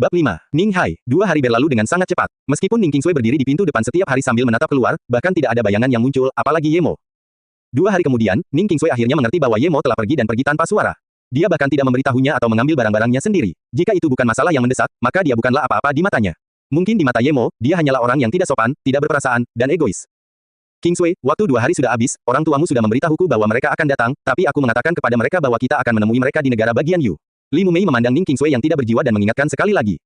Bab 5. Ning Hai. 2 hari berlalu dengan sangat cepat. Meskipun Ning Qingsui berdiri di pintu depan setiap hari sambil menatap keluar, bahkan tidak ada bayangan yang muncul, apalagi Yemo. 2 hari kemudian, Ning Qingsui akhirnya mengerti bahwa Yemo telah pergi dan pergi tanpa suara. Dia bahkan tidak memberitahunya atau mengambil barang-barangnya sendiri. Jika itu bukan masalah yang mendesak, maka dia bukanlah apa-apa di matanya. Mungkin di mata Yemo, dia hanyalah orang yang tidak sopan, tidak berperasaan, dan egois. Qingsui, waktu 2 hari sudah habis, orang tuamu sudah memberitahuku bahwa mereka akan datang, tapi aku mengatakan kepada mereka bahwa kita akan menemui mereka di negara bagian Yu. Li Mumei memandang Ning Qingsui yang tidak berjiwa dan mengingatkan sekali lagi.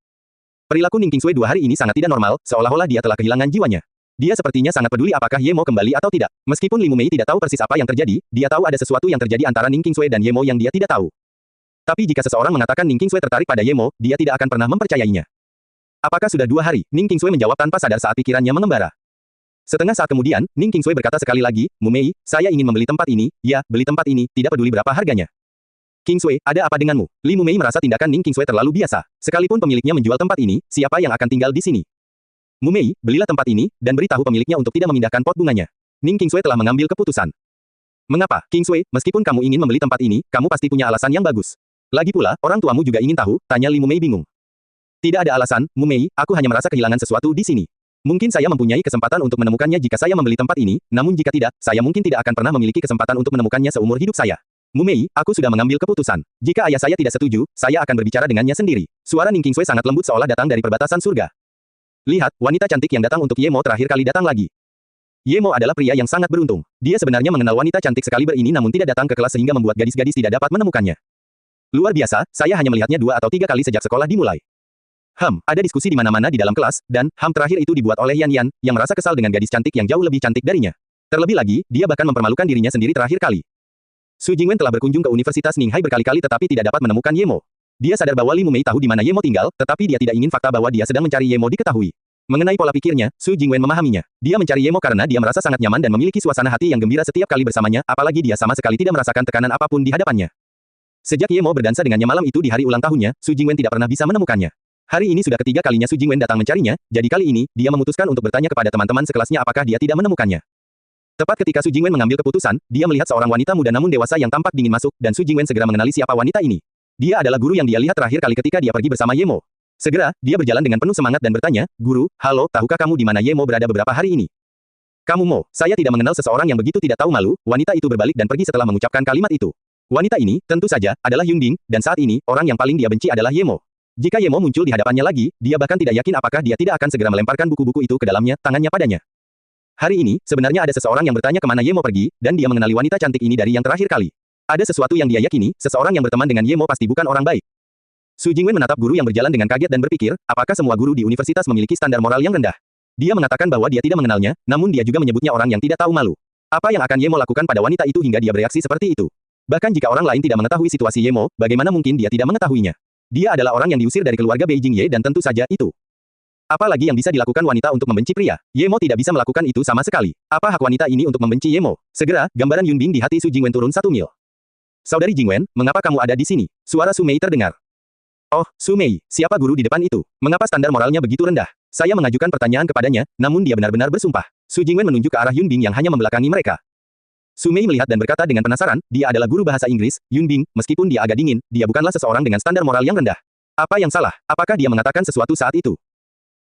Perilaku Ning Qingsui 2 hari ini sangat tidak normal, seolah-olah dia telah kehilangan jiwanya. Dia sepertinya sangat peduli apakah Yemo kembali atau tidak. Meskipun Li Mumei tidak tahu persis apa yang terjadi, dia tahu ada sesuatu yang terjadi antara Ning Qingsui dan Yemo yang dia tidak tahu. Tapi jika seseorang mengatakan Ning Qingsui tertarik pada Yemo, dia tidak akan pernah mempercayainya. Apakah sudah 2 hari? Ning Qingsui menjawab tanpa sadar saat pikirannya mengembara. Setengah saat kemudian, Ning Qingsui berkata sekali lagi, Mumei, saya ingin membeli tempat ini, ya, beli tempat ini, tidak peduli berapa harganya. Qingsui, ada apa denganmu? Li Mumei merasa tindakan Ning Qingsui terlalu biasa. Sekalipun pemiliknya menjual tempat ini, siapa yang akan tinggal di sini? Mumei, belilah tempat ini, dan beritahu pemiliknya untuk tidak memindahkan pot bunganya. Ning Qingsui telah mengambil keputusan. Mengapa, Qingsui, meskipun kamu ingin membeli tempat ini, kamu pasti punya alasan yang bagus. Lagi pula, orang tuamu juga ingin tahu, tanya Li Mumei bingung. Tidak ada alasan, Mumei, aku hanya merasa kehilangan sesuatu di sini. Mungkin saya mempunyai kesempatan untuk menemukannya jika saya membeli tempat ini, namun jika tidak, saya mungkin tidak akan pernah memiliki kesempatan untuk menemukannya seumur hidup saya. Mumei, aku sudah mengambil keputusan. Jika ayah saya tidak setuju, saya akan berbicara dengannya sendiri. Suara Ning Qingsui sangat lembut seolah datang dari perbatasan surga. Lihat, wanita cantik yang datang untuk Yemo terakhir kali datang lagi. Yemo adalah pria yang sangat beruntung. Dia sebenarnya mengenal wanita cantik sekaliber ini namun tidak datang ke kelas sehingga membuat gadis-gadis tidak dapat menemukannya. Luar biasa, saya hanya melihatnya 2 atau 3 kali sejak sekolah dimulai. Ada diskusi di mana-mana di dalam kelas, dan, terakhir itu dibuat oleh Yan Yan, yang merasa kesal dengan gadis cantik yang jauh lebih cantik darinya. Terlebih lagi, dia bahkan mempermalukan dirinya sendiri terakhir kali. Su Jingwen telah berkunjung ke Universitas Ninghai berkali-kali tetapi tidak dapat menemukan Yemo. Dia sadar bahwa Li Mumei tahu di mana Yemo tinggal, tetapi dia tidak ingin fakta bahwa dia sedang mencari Yemo diketahui. Mengenai pola pikirnya, Su Jingwen memahaminya. Dia mencari Yemo karena dia merasa sangat nyaman dan memiliki suasana hati yang gembira setiap kali bersamanya, apalagi dia sama sekali tidak merasakan tekanan apapun di hadapannya. Sejak Yemo berdansa dengannya malam itu di hari ulang tahunnya, Su Jingwen tidak pernah bisa menemukannya. Hari ini sudah ketiga kalinya Su Jingwen datang mencarinya, jadi kali ini, dia memutuskan untuk bertanya kepada teman-teman sekelasnya apakah dia tidak menemukannya. Tepat ketika Su Jingwen mengambil keputusan, dia melihat seorang wanita muda namun dewasa yang tampak dingin masuk, dan Su Jingwen segera mengenali siapa wanita ini. Dia adalah guru yang dia lihat terakhir kali ketika dia pergi bersama Yemo. Segera, dia berjalan dengan penuh semangat dan bertanya, Guru, halo, tahukah kamu di mana Yemo berada beberapa hari ini? Kamu Mo, saya tidak mengenal seseorang yang begitu tidak tahu malu. Wanita itu berbalik dan pergi setelah mengucapkan kalimat itu. Wanita ini, tentu saja, adalah Yunbing, dan saat ini, orang yang paling dia benci adalah Yemo. Jika Yemo muncul di hadapannya lagi, dia bahkan tidak yakin apakah dia tidak akan segera melemparkan buku-buku itu ke dalamnya, tangannya padanya. Hari ini, sebenarnya ada seseorang yang bertanya kemana Yemo pergi, dan dia mengenali wanita cantik ini dari yang terakhir kali. Ada sesuatu yang dia yakini, seseorang yang berteman dengan Yemo pasti bukan orang baik. Su Jingwen menatap guru yang berjalan dengan kaget dan berpikir, apakah semua guru di universitas memiliki standar moral yang rendah? Dia mengatakan bahwa dia tidak mengenalnya, namun dia juga menyebutnya orang yang tidak tahu malu. Apa yang akan Yemo lakukan pada wanita itu hingga dia bereaksi seperti itu? Bahkan jika orang lain tidak mengetahui situasi Yemo, bagaimana mungkin dia tidak mengetahuinya? Dia adalah orang yang diusir dari keluarga Beijing Ye dan tentu saja itu. Apalagi yang bisa dilakukan wanita untuk membenci pria? Yemo tidak bisa melakukan itu sama sekali. Apa hak wanita ini untuk membenci Yemo? Segera, gambaran Yunbing di hati Su Jingwen turun 1 mil. Saudari Jingwen, mengapa kamu ada di sini? Suara Su Mei terdengar. Oh, Su Mei, siapa guru di depan itu? Mengapa standar moralnya begitu rendah? Saya mengajukan pertanyaan kepadanya, namun dia benar-benar bersumpah. Su Jingwen menunjuk ke arah Yunbing yang hanya membelakangi mereka. Su Mei melihat dan berkata dengan penasaran, dia adalah guru bahasa Inggris, Yunbing, meskipun dia agak dingin, dia bukanlah seseorang dengan standar moral yang rendah. Apa yang salah? Apakah dia mengatakan sesuatu saat itu?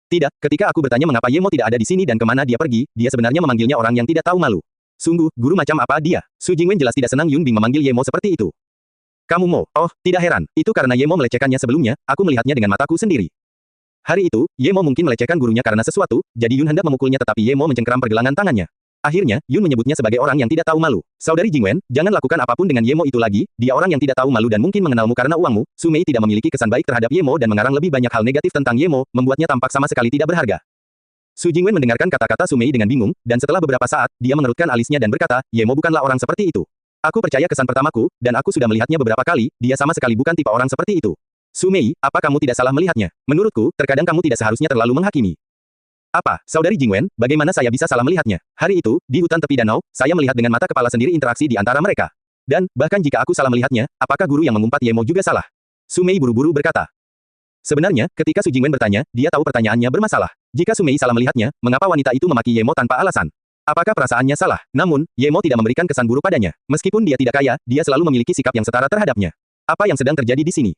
Tidak, ketika aku bertanya mengapa Yemo tidak ada di sini dan kemana dia pergi, dia sebenarnya memanggilnya orang yang tidak tahu malu. Sungguh, guru macam apa dia? Su Jingwen jelas tidak senang Yunbing memanggil Yemo seperti itu. Kamu Mo, oh, tidak heran, itu karena Yemo melecehkannya sebelumnya, aku melihatnya dengan mataku sendiri. Hari itu, Yemo mungkin melecehkan gurunya karena sesuatu, jadi Yun hendak memukulnya tetapi Yemo mencengkeram pergelangan tangannya. Akhirnya, Yun menyebutnya sebagai orang yang tidak tahu malu. Saudari Jingwen, jangan lakukan apapun dengan Yemo itu lagi, dia orang yang tidak tahu malu dan mungkin mengenalmu karena uangmu. Su Mei tidak memiliki kesan baik terhadap Yemo dan mengarang lebih banyak hal negatif tentang Yemo, membuatnya tampak sama sekali tidak berharga. Su Jingwen mendengarkan kata-kata Su Mei dengan bingung, dan setelah beberapa saat, dia mengerutkan alisnya dan berkata, Yemo bukanlah orang seperti itu. Aku percaya kesan pertamaku, dan aku sudah melihatnya beberapa kali, dia sama sekali bukan tipe orang seperti itu. Su Mei, apa kamu tidak salah melihatnya? Menurutku, terkadang kamu tidak seharusnya terlalu menghakimi. Apa, saudari Jingwen, bagaimana saya bisa salah melihatnya? Hari itu, di hutan tepi danau, saya melihat dengan mata kepala sendiri interaksi di antara mereka. Dan, bahkan jika aku salah melihatnya, apakah guru yang mengumpat Yemo juga salah? Su Mei buru-buru berkata. Sebenarnya, ketika Su Jingwen bertanya, dia tahu pertanyaannya bermasalah. Jika Su Mei salah melihatnya, mengapa wanita itu memaki Yemo tanpa alasan? Apakah perasaannya salah? Namun, Yemo tidak memberikan kesan buruk padanya. Meskipun dia tidak kaya, dia selalu memiliki sikap yang setara terhadapnya. Apa yang sedang terjadi di sini?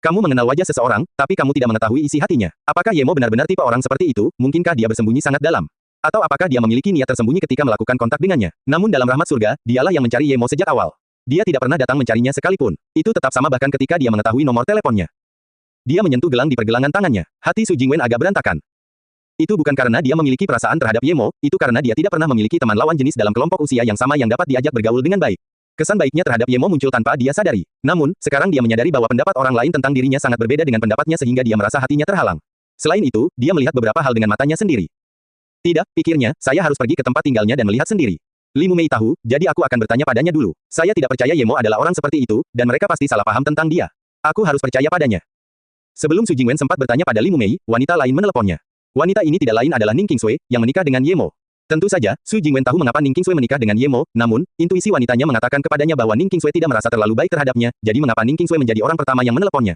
Kamu mengenal wajah seseorang, tapi kamu tidak mengetahui isi hatinya. Apakah Yemo benar-benar tipe orang seperti itu? Mungkinkah dia bersembunyi sangat dalam? Atau apakah dia memiliki niat tersembunyi ketika melakukan kontak dengannya? Namun dalam rahmat surga, dialah yang mencari Yemo sejak awal. Dia tidak pernah datang mencarinya sekalipun. Itu tetap sama bahkan ketika dia mengetahui nomor teleponnya. Dia menyentuh gelang di pergelangan tangannya. Hati Su Jingwen agak berantakan. Itu bukan karena dia memiliki perasaan terhadap Yemo, itu karena dia tidak pernah memiliki teman lawan jenis dalam kelompok usia yang sama yang dapat diajak bergaul dengan baik. Kesan baiknya terhadap Yemo muncul tanpa dia sadari. Namun, sekarang dia menyadari bahwa pendapat orang lain tentang dirinya sangat berbeda dengan pendapatnya sehingga dia merasa hatinya terhalang. Selain itu, dia melihat beberapa hal dengan matanya sendiri. Tidak, pikirnya, saya harus pergi ke tempat tinggalnya dan melihat sendiri. Li Mumei tahu, jadi aku akan bertanya padanya dulu. Saya tidak percaya Yemo adalah orang seperti itu, dan mereka pasti salah paham tentang dia. Aku harus percaya padanya. Sebelum Su Jingwen sempat bertanya pada Li Mumei, wanita lain meneleponnya. Wanita ini tidak lain adalah Ning Qingsui, yang menikah dengan Yemo. Tentu saja, Su Jingwen tahu mengapa Ning Qingsui menikah dengan Yemo, namun, intuisi wanitanya mengatakan kepadanya bahwa Ning Qingsui tidak merasa terlalu baik terhadapnya, jadi mengapa Ning Qingsui menjadi orang pertama yang meneleponnya.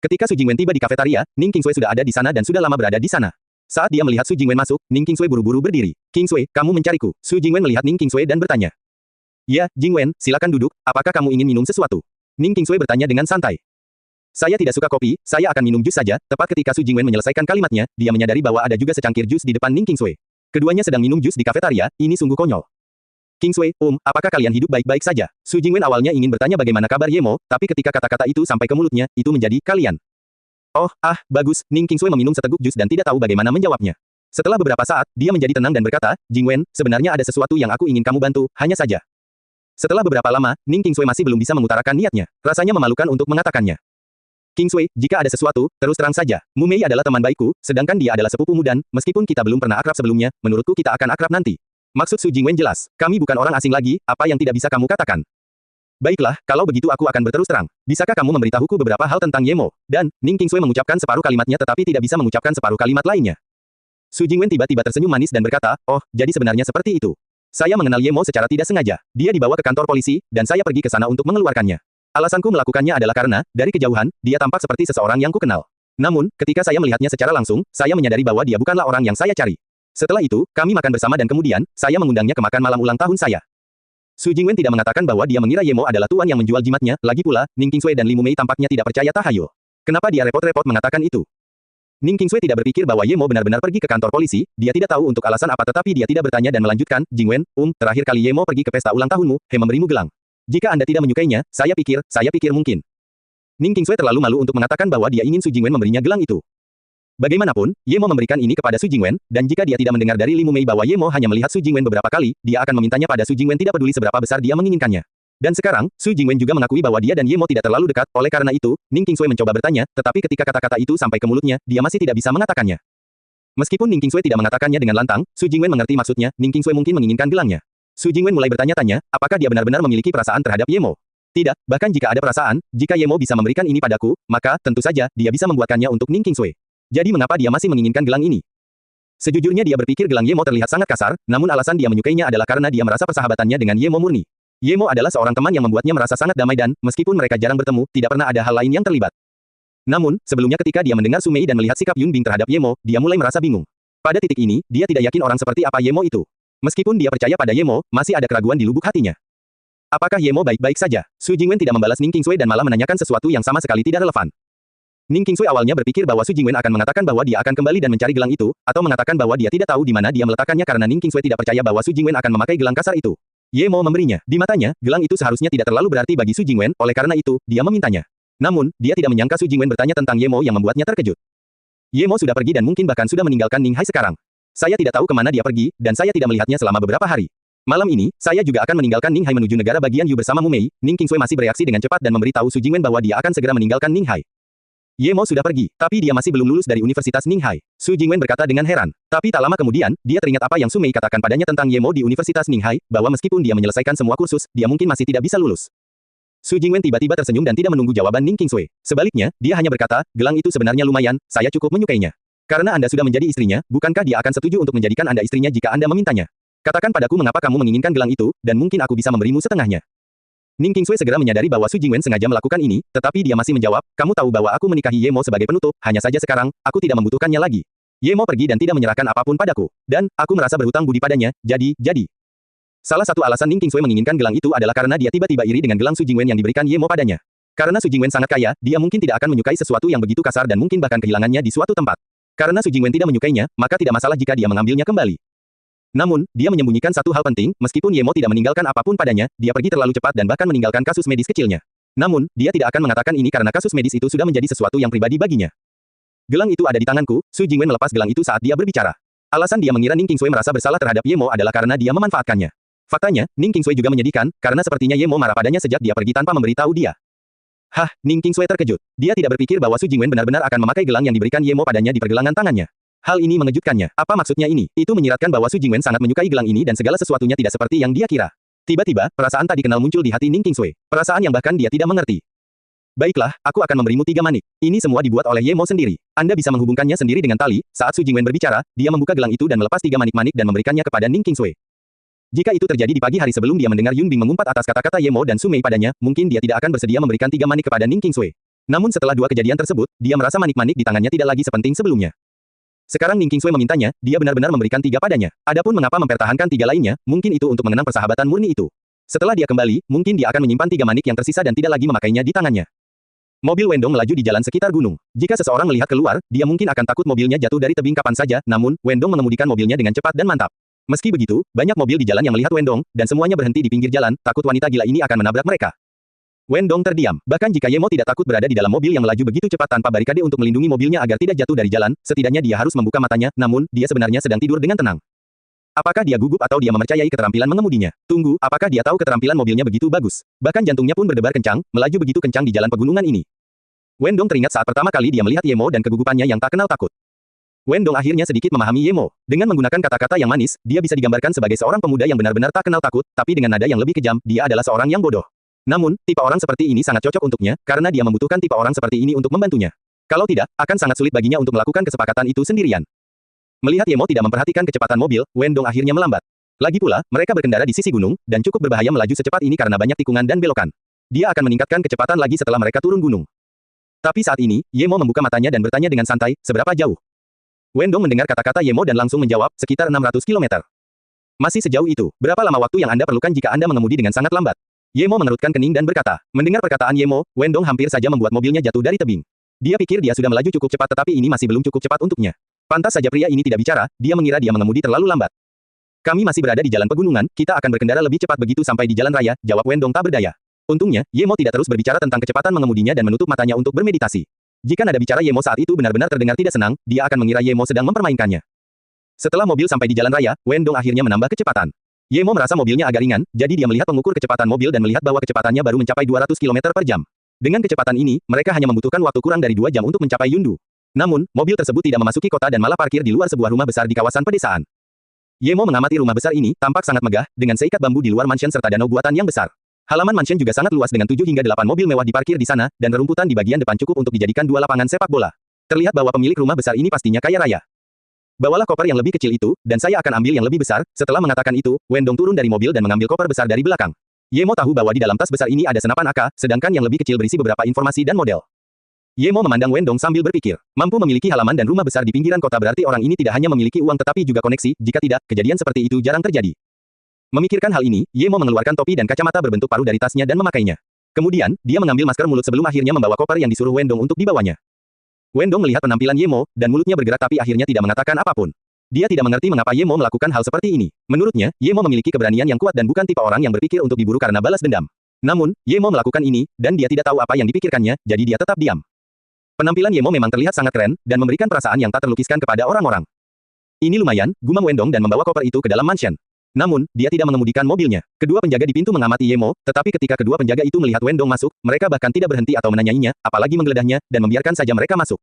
Ketika Su Jingwen tiba di kafetaria, Ning Qingsui sudah ada di sana dan sudah lama berada di sana. Saat dia melihat Su Jingwen masuk, Ning Qingsui buru-buru berdiri. Qingsui, kamu mencariku. Su Jingwen melihat Ning Qingsui dan bertanya. Ya, Jingwen, silakan duduk, apakah kamu ingin minum sesuatu? Ning Qingsui bertanya dengan santai. Saya tidak suka kopi, saya akan minum jus saja. Tepat ketika Su Jingwen menyelesaikan kalimatnya, dia menyadari bahwa ada juga secangkir jus di depan Ning Qingsui. Keduanya sedang minum jus di kafetaria, ini sungguh konyol. Qingsui, apakah kalian hidup baik-baik saja? Su Jingwen awalnya ingin bertanya bagaimana kabar Yemo, tapi ketika kata-kata itu sampai ke mulutnya, itu menjadi kalian. Oh, bagus, Ning Qingsui meminum seteguk jus dan tidak tahu bagaimana menjawabnya. Setelah beberapa saat, dia menjadi tenang dan berkata, Jingwen, sebenarnya ada sesuatu yang aku ingin kamu bantu, hanya saja. Setelah beberapa lama, Ning Qingsui masih belum bisa mengutarakan niatnya. Rasanya memalukan untuk mengatakannya. Qingsui, jika ada sesuatu, terus terang saja. Mumei adalah teman baikku, sedangkan dia adalah sepupumu dan, meskipun kita belum pernah akrab sebelumnya, menurutku kita akan akrab nanti. Maksud Su Jingwen jelas. Kami bukan orang asing lagi, apa yang tidak bisa kamu katakan? Baiklah, kalau begitu aku akan berterus terang. Bisakah kamu memberitahuku beberapa hal tentang Yemo? Dan, Ning Qingsui mengucapkan separuh kalimatnya tetapi tidak bisa mengucapkan separuh kalimat lainnya. Su Jingwen tiba-tiba tersenyum manis dan berkata, oh, jadi sebenarnya seperti itu. Saya mengenal Yemo secara tidak sengaja. Dia dibawa ke kantor polisi, dan saya pergi ke sana untuk mengeluarkannya. Alasanku melakukannya adalah karena, dari kejauhan, dia tampak seperti seseorang yang kukenal. Namun, ketika saya melihatnya secara langsung, saya menyadari bahwa dia bukanlah orang yang saya cari. Setelah itu, kami makan bersama dan kemudian, saya mengundangnya ke makan malam ulang tahun saya. Su Jingwen tidak mengatakan bahwa dia mengira Yemo adalah tuan yang menjual jimatnya, lagi pula, Ning Qingsui dan Li Mumei tampaknya tidak percaya tahayul. Kenapa dia repot-repot mengatakan itu? Ning Qingsui tidak berpikir bahwa Yemo benar-benar pergi ke kantor polisi, dia tidak tahu untuk alasan apa tetapi dia tidak bertanya dan melanjutkan, Jingwen, terakhir kali Yemo pergi ke pesta ulang tahunmu, He memberimu gelang. Jika Anda tidak menyukainya, saya pikir mungkin. Ning Qingsui terlalu malu untuk mengatakan bahwa dia ingin Su Jingwen memberinya gelang itu. Bagaimanapun, Yemo memberikan ini kepada Su Jingwen, dan jika dia tidak mendengar dari Li Mumei bahwa Yemo hanya melihat Su Jingwen beberapa kali, dia akan memintanya pada Su Jingwen tidak peduli seberapa besar dia menginginkannya. Dan sekarang, Su Jingwen juga mengakui bahwa dia dan Yemo tidak terlalu dekat, oleh karena itu, Ning Qingsui mencoba bertanya, tetapi ketika kata-kata itu sampai ke mulutnya, dia masih tidak bisa mengatakannya. Meskipun Ning Qingsui tidak mengatakannya dengan lantang, Su Jingwen mengerti maksudnya, Ning Qingsui mungkin menginginkan gelangnya. Su Jingwen mulai bertanya-tanya, apakah dia benar-benar memiliki perasaan terhadap Yemo? Tidak, bahkan jika ada perasaan, jika Yemo bisa memberikan ini padaku, maka, tentu saja, dia bisa membuatkannya untuk Ning Qingsui. Jadi mengapa dia masih menginginkan gelang ini? Sejujurnya dia berpikir gelang Yemo terlihat sangat kasar, namun alasan dia menyukainya adalah karena dia merasa persahabatannya dengan Yemo murni. Yemo adalah seorang teman yang membuatnya merasa sangat damai dan, meskipun mereka jarang bertemu, tidak pernah ada hal lain yang terlibat. Namun, sebelumnya ketika dia mendengar Su Mei dan melihat sikap Yun Bing terhadap Yemo, dia mulai merasa bingung. Pada titik ini, dia tidak yakin orang seperti apa Yemo itu. Meskipun dia percaya pada Yemo, masih ada keraguan di lubuk hatinya. Apakah Yemo baik-baik saja? Su Jingwen tidak membalas Ning Qingsui dan malah menanyakan sesuatu yang sama sekali tidak relevan. Ning Qingsui awalnya berpikir bahwa Su Jingwen akan mengatakan bahwa dia akan kembali dan mencari gelang itu, atau mengatakan bahwa dia tidak tahu di mana dia meletakkannya karena Ning Qingsui tidak percaya bahwa Su Jingwen akan memakai gelang kasar itu. Yemo memberinya. Di matanya, gelang itu seharusnya tidak terlalu berarti bagi Su Jingwen, oleh karena itu, dia memintanya. Namun, dia tidak menyangka Su Jingwen bertanya tentang Yemo yang membuatnya terkejut. Yemo sudah pergi dan mungkin bahkan sudah meninggalkan Ning Hai sekarang. Saya tidak tahu kemana dia pergi, dan saya tidak melihatnya selama beberapa hari. Malam ini, saya juga akan meninggalkan Ning Hai menuju negara bagian Yu bersama Mumei. Ning Qingsui masih bereaksi dengan cepat dan memberitahu Su Jingwen bahwa dia akan segera meninggalkan Ning Hai. Yemo sudah pergi, tapi dia masih belum lulus dari Universitas Ning Hai. Su Jingwen berkata dengan heran. Tapi tak lama kemudian, dia teringat apa yang Su Mei katakan padanya tentang Yemo di Universitas Ning Hai, bahwa meskipun dia menyelesaikan semua kursus, dia mungkin masih tidak bisa lulus. Su Jingwen tiba-tiba tersenyum dan tidak menunggu jawaban Ning Qingsui. Sebaliknya, dia hanya berkata, gelang itu sebenarnya lumayan, saya cukup menyukainya. Karena Anda sudah menjadi istrinya, bukankah dia akan setuju untuk menjadikan Anda istrinya jika Anda memintanya? Katakan padaku mengapa kamu menginginkan gelang itu, dan mungkin aku bisa memberimu setengahnya. Ning Qingsui segera menyadari bahwa Su Jingwen sengaja melakukan ini, tetapi dia masih menjawab, kamu tahu bahwa aku menikahi Yemo sebagai penutup, hanya saja sekarang, aku tidak membutuhkannya lagi. Yemo pergi dan tidak menyerahkan apapun padaku. Dan, aku merasa berhutang budi padanya, jadi. Salah satu alasan Ning Qingsui menginginkan gelang itu adalah karena dia tiba-tiba iri dengan gelang Su Jingwen yang diberikan Yemo padanya. Karena Su Jingwen sangat kaya, dia mungkin tidak akan menyukai sesuatu yang begitu kasar dan mungkin bahkan kehilangannya di suatu tempat. Karena Su Jingwen tidak menyukainya, maka tidak masalah jika dia mengambilnya kembali. Namun, dia menyembunyikan satu hal penting, meskipun Ye Mo tidak meninggalkan apapun padanya, dia pergi terlalu cepat dan bahkan meninggalkan kasus medis kecilnya. Namun, dia tidak akan mengatakan ini karena kasus medis itu sudah menjadi sesuatu yang pribadi baginya. Gelang itu ada di tanganku, Su Jingwen melepas gelang itu saat dia berbicara. Alasan dia mengira Ning Qingsui merasa bersalah terhadap Ye Mo adalah karena dia memanfaatkannya. Faktanya, Ning Qingsui juga menyedihkan, karena sepertinya Ye Mo marah padanya sejak dia pergi tanpa memberitahu dia. Hah, Ning Qingsui terkejut. Dia tidak berpikir bahwa Su Jingwen benar-benar akan memakai gelang yang diberikan Ye Mo padanya di pergelangan tangannya. Hal ini mengejutkannya. Apa maksudnya ini? Itu menyiratkan bahwa Su Jingwen sangat menyukai gelang ini dan segala sesuatunya tidak seperti yang dia kira. Tiba-tiba, perasaan tak dikenal muncul di hati Ning Qingsui. Perasaan yang bahkan dia tidak mengerti. Baiklah, aku akan memberimu 3 manik. Ini semua dibuat oleh Ye Mo sendiri. Anda bisa menghubungkannya sendiri dengan tali. Saat Su Jingwen berbicara, dia membuka gelang itu dan melepas 3 manik-manik dan memberikannya kepada Ning Qingsui. Jika itu terjadi di pagi hari sebelum dia mendengar Yun Bing mengumpat atas kata-kata Ye Mo dan Su Mei padanya, mungkin dia tidak akan bersedia memberikan 3 manik kepada Ning Qingsui. Namun setelah 2 kejadian tersebut, dia merasa manik-manik di tangannya tidak lagi sepenting sebelumnya. Sekarang Ning Qingsui memintanya, dia benar-benar memberikan 3 padanya. Adapun mengapa mempertahankan 3 lainnya, mungkin itu untuk mengenang persahabatan murni itu. Setelah dia kembali, mungkin dia akan menyimpan 3 manik yang tersisa dan tidak lagi memakainya di tangannya. Mobil Wendong melaju di jalan sekitar gunung. Jika seseorang melihat keluar, dia mungkin akan takut mobilnya jatuh dari tebing kapan saja, namun, Wendong mengemudikan mobilnya dengan cepat dan mantap. Meski begitu, banyak mobil di jalan yang melihat Wendong, dan semuanya berhenti di pinggir jalan, takut wanita gila ini akan menabrak mereka. Wendong terdiam. Bahkan jika Ye Mo tidak takut berada di dalam mobil yang melaju begitu cepat tanpa barikade untuk melindungi mobilnya agar tidak jatuh dari jalan, setidaknya dia harus membuka matanya, namun, dia sebenarnya sedang tidur dengan tenang. Apakah dia gugup atau dia mempercayai keterampilan mengemudinya? Tunggu, apakah dia tahu keterampilan mobilnya begitu bagus? Bahkan jantungnya pun berdebar kencang, melaju begitu kencang di jalan pegunungan ini. Wendong teringat saat pertama kali dia melihat Ye Mo dan kegugupannya yang tak kenal takut. Wendong akhirnya sedikit memahami Ye Mo. Dengan menggunakan kata-kata yang manis, dia bisa digambarkan sebagai seorang pemuda yang benar-benar tak kenal takut, tapi dengan nada yang lebih kejam, dia adalah seorang yang bodoh. Namun, tipe orang seperti ini sangat cocok untuknya, karena dia membutuhkan tipe orang seperti ini untuk membantunya. Kalau tidak, akan sangat sulit baginya untuk melakukan kesepakatan itu sendirian. Melihat Ye Mo tidak memperhatikan kecepatan mobil, Wendong akhirnya melambat. Lagi pula, mereka berkendara di sisi gunung, dan cukup berbahaya melaju secepat ini karena banyak tikungan dan belokan. Dia akan meningkatkan kecepatan lagi setelah mereka turun gunung. Tapi saat ini, Ye Mo membuka matanya dan bertanya dengan santai, seberapa jauh? Wendong mendengar kata-kata Ye Mo dan langsung menjawab, sekitar 600 km. Masih sejauh itu, berapa lama waktu yang Anda perlukan jika Anda mengemudi dengan sangat lambat? Ye Mo mengerutkan kening dan berkata, mendengar perkataan Ye Mo, Wendong hampir saja membuat mobilnya jatuh dari tebing. Dia pikir dia sudah melaju cukup cepat tetapi ini masih belum cukup cepat untuknya. Pantas saja pria ini tidak bicara, dia mengira dia mengemudi terlalu lambat. Kami masih berada di jalan pegunungan, kita akan berkendara lebih cepat begitu sampai di jalan raya, jawab Wendong tak berdaya. Untungnya, Ye Mo tidak terus berbicara tentang kecepatan mengemudinya dan menutup matanya untuk bermeditasi. Jika nada bicara Ye Mo saat itu benar-benar terdengar tidak senang, dia akan mengira Ye Mo sedang mempermainkannya. Setelah mobil sampai di jalan raya, Wendong akhirnya menambah kecepatan. Ye Mo merasa mobilnya agak ringan, jadi dia melihat pengukur kecepatan mobil dan melihat bahwa kecepatannya baru mencapai 200 km per jam. Dengan kecepatan ini, mereka hanya membutuhkan waktu kurang dari 2 jam untuk mencapai Yundu. Namun, mobil tersebut tidak memasuki kota dan malah parkir di luar sebuah rumah besar di kawasan pedesaan. Ye Mo mengamati rumah besar ini, tampak sangat megah, dengan seikat bambu di luar mansion serta danau buatan yang besar. Halaman mansion juga sangat luas dengan 7 hingga 8 mobil mewah diparkir di sana, dan rerumputan di bagian depan cukup untuk dijadikan 2 lapangan sepak bola. Terlihat bahwa pemilik rumah besar ini pastinya kaya raya. Bawalah koper yang lebih kecil itu, dan saya akan ambil yang lebih besar. Setelah mengatakan itu, Wendong turun dari mobil dan mengambil koper besar dari belakang. Ye Mo tahu bahwa di dalam tas besar ini ada senapan AK, sedangkan yang lebih kecil berisi beberapa informasi dan model. Ye Mo memandang Wendong sambil berpikir, mampu memiliki halaman dan rumah besar di pinggiran kota berarti orang ini tidak hanya memiliki uang tetapi juga koneksi, jika tidak, kejadian seperti itu jarang terjadi. Memikirkan hal ini, Ye Mo mengeluarkan topi dan kacamata berbentuk paruh dari tasnya dan memakainya. Kemudian, dia mengambil masker mulut sebelum akhirnya membawa koper yang disuruh Wendong untuk dibawanya. Wendong melihat penampilan Ye Mo, dan mulutnya bergerak tapi akhirnya tidak mengatakan apapun. Dia tidak mengerti mengapa Ye Mo melakukan hal seperti ini. Menurutnya, Ye Mo memiliki keberanian yang kuat dan bukan tipe orang yang berpikir untuk diburu karena balas dendam. Namun, Ye Mo melakukan ini, dan dia tidak tahu apa yang dipikirkannya, jadi dia tetap diam. Penampilan Ye Mo memang terlihat sangat keren, dan memberikan perasaan yang tak terlukiskan kepada orang-orang. Ini lumayan, gumam Wendong dan membawa koper itu ke dalam mansion. Namun, dia tidak mengemudikan mobilnya. Kedua penjaga di pintu mengamati Ye Mo, tetapi ketika kedua penjaga itu melihat Wendong masuk, mereka bahkan tidak berhenti atau menanyainya, apalagi menggeledahnya, dan membiarkan saja mereka masuk.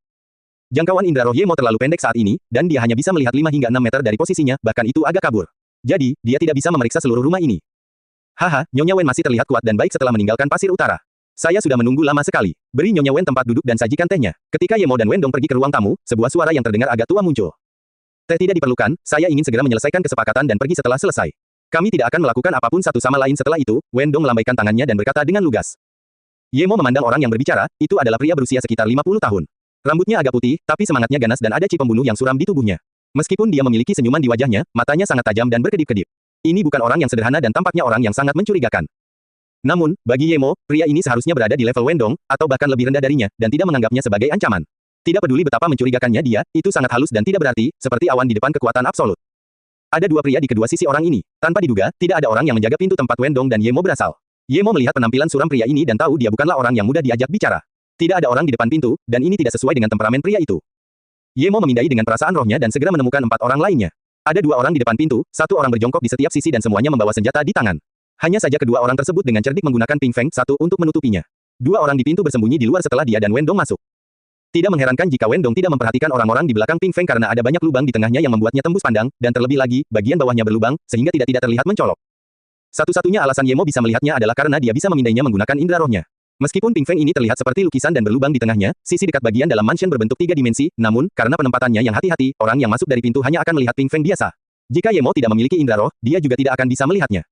Jangkauan indera roh Ye Mo terlalu pendek saat ini, dan dia hanya bisa melihat 5 hingga 6 meter dari posisinya, bahkan itu agak kabur. Jadi, dia tidak bisa memeriksa seluruh rumah ini. Haha, Nyonya Wen masih terlihat kuat dan baik setelah meninggalkan pasir utara. Saya sudah menunggu lama sekali. Beri Nyonya Wen tempat duduk dan sajikan tehnya. Ketika Ye Mo dan Wendong pergi ke ruang tamu, sebuah suara yang terdengar agak tua muncul. Teh tidak diperlukan, saya ingin segera menyelesaikan kesepakatan dan pergi setelah selesai. Kami tidak akan melakukan apapun satu sama lain setelah itu, Wendong melambaikan tangannya dan berkata dengan lugas. Ye Mo memandang orang yang berbicara, itu adalah pria berusia sekitar 50 tahun. Rambutnya agak putih, tapi semangatnya ganas dan ada cip pembunuh yang suram di tubuhnya. Meskipun dia memiliki senyuman di wajahnya, matanya sangat tajam dan berkedip-kedip. Ini bukan orang yang sederhana dan tampaknya orang yang sangat mencurigakan. Namun, bagi Yemo, pria ini seharusnya berada di level Wendong, atau bahkan lebih rendah darinya, dan tidak menganggapnya sebagai ancaman. Tidak peduli betapa mencurigakannya dia, itu sangat halus dan tidak berarti, seperti awan di depan kekuatan absolut. Ada dua pria di kedua sisi orang ini. Tanpa diduga, tidak ada orang yang menjaga pintu tempat Wendong dan Yemo berasal. Yemo melihat penampilan suram pria ini dan tahu dia bukanlah orang yang mudah diajak bicara. Tidak ada orang di depan pintu, dan ini tidak sesuai dengan temperamen pria itu. Yemo memindai dengan perasaan rohnya dan segera menemukan 4 orang lainnya. Ada 2 orang di depan pintu, 1 orang berjongkok di setiap sisi dan semuanya membawa senjata di tangan. Hanya saja kedua orang tersebut dengan cerdik menggunakan Ping Feng 1 untuk menutupinya. 2 orang di pintu bersembunyi di luar setelah dia dan Wendong masuk. Tidak mengherankan jika Wendong tidak memperhatikan orang-orang di belakang Ping Feng karena ada banyak lubang di tengahnya yang membuatnya tembus pandang, dan terlebih lagi, bagian bawahnya berlubang, sehingga tidak terlihat mencolok. Satu-satunya alasan Yemo bisa melihatnya adalah karena dia bisa memindainya menggunakan indera rohnya. Meskipun Ping Feng ini terlihat seperti lukisan dan berlubang di tengahnya, sisi dekat bagian dalam mansion berbentuk 3 dimensi, namun, karena penempatannya yang hati-hati, orang yang masuk dari pintu hanya akan melihat Ping Feng biasa. Jika Yemo tidak memiliki indera roh, dia juga tidak akan bisa melihatnya.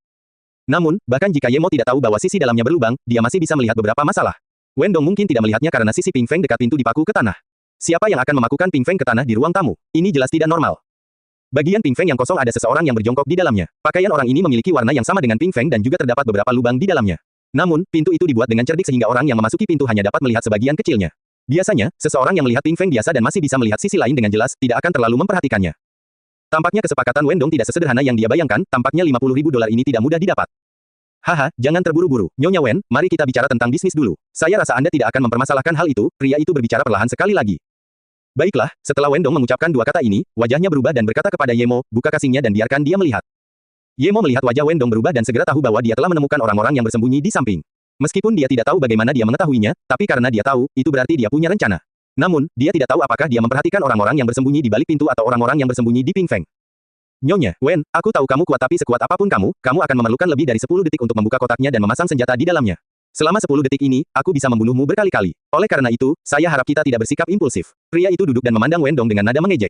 Namun, bahkan jika Yemo tidak tahu bahwa sisi dalamnya berlubang, dia masih bisa melihat beberapa masalah. Wendong mungkin tidak melihatnya karena sisi Ping Feng dekat pintu dipaku ke tanah. Siapa yang akan memakukan Ping Feng ke tanah di ruang tamu? Ini jelas tidak normal. Bagian Ping Feng yang kosong ada seseorang yang berjongkok di dalamnya. Pakaian orang ini memiliki warna yang sama dengan Ping Feng dan juga terdapat beberapa lubang di dalamnya. Namun, pintu itu dibuat dengan cerdik sehingga orang yang memasuki pintu hanya dapat melihat sebagian kecilnya. Biasanya, seseorang yang melihat Ping Feng biasa dan masih bisa melihat sisi lain dengan jelas, tidak akan terlalu memperhatikannya. Tampaknya kesepakatan Wendong tidak sesederhana yang dia bayangkan, tampaknya $50.000 ini tidak mudah didapat. Haha, jangan terburu-buru. Nyonya Wen, mari kita bicara tentang bisnis dulu. Saya rasa Anda tidak akan mempermasalahkan hal itu, pria itu berbicara perlahan sekali lagi. Baiklah, setelah Wendong mengucapkan 2 kata ini, wajahnya berubah dan berkata kepada Yemo, buka kasingnya dan biarkan dia melihat. Yemo melihat wajah Wendong berubah dan segera tahu bahwa dia telah menemukan orang-orang yang bersembunyi di samping. Meskipun dia tidak tahu bagaimana dia mengetahuinya, tapi karena dia tahu, itu berarti dia punya rencana. Namun, dia tidak tahu apakah dia memperhatikan orang-orang yang bersembunyi di balik pintu atau orang-orang yang bersembunyi di Ping Feng. Nyonya Wen, aku tahu kamu kuat tapi sekuat apapun kamu akan memerlukan lebih dari 10 detik untuk membuka kotaknya dan memasang senjata di dalamnya. Selama 10 detik ini, aku bisa membunuhmu berkali-kali. Oleh karena itu, saya harap kita tidak bersikap impulsif. Pria itu duduk dan memandang Wendong dengan nada mengejek.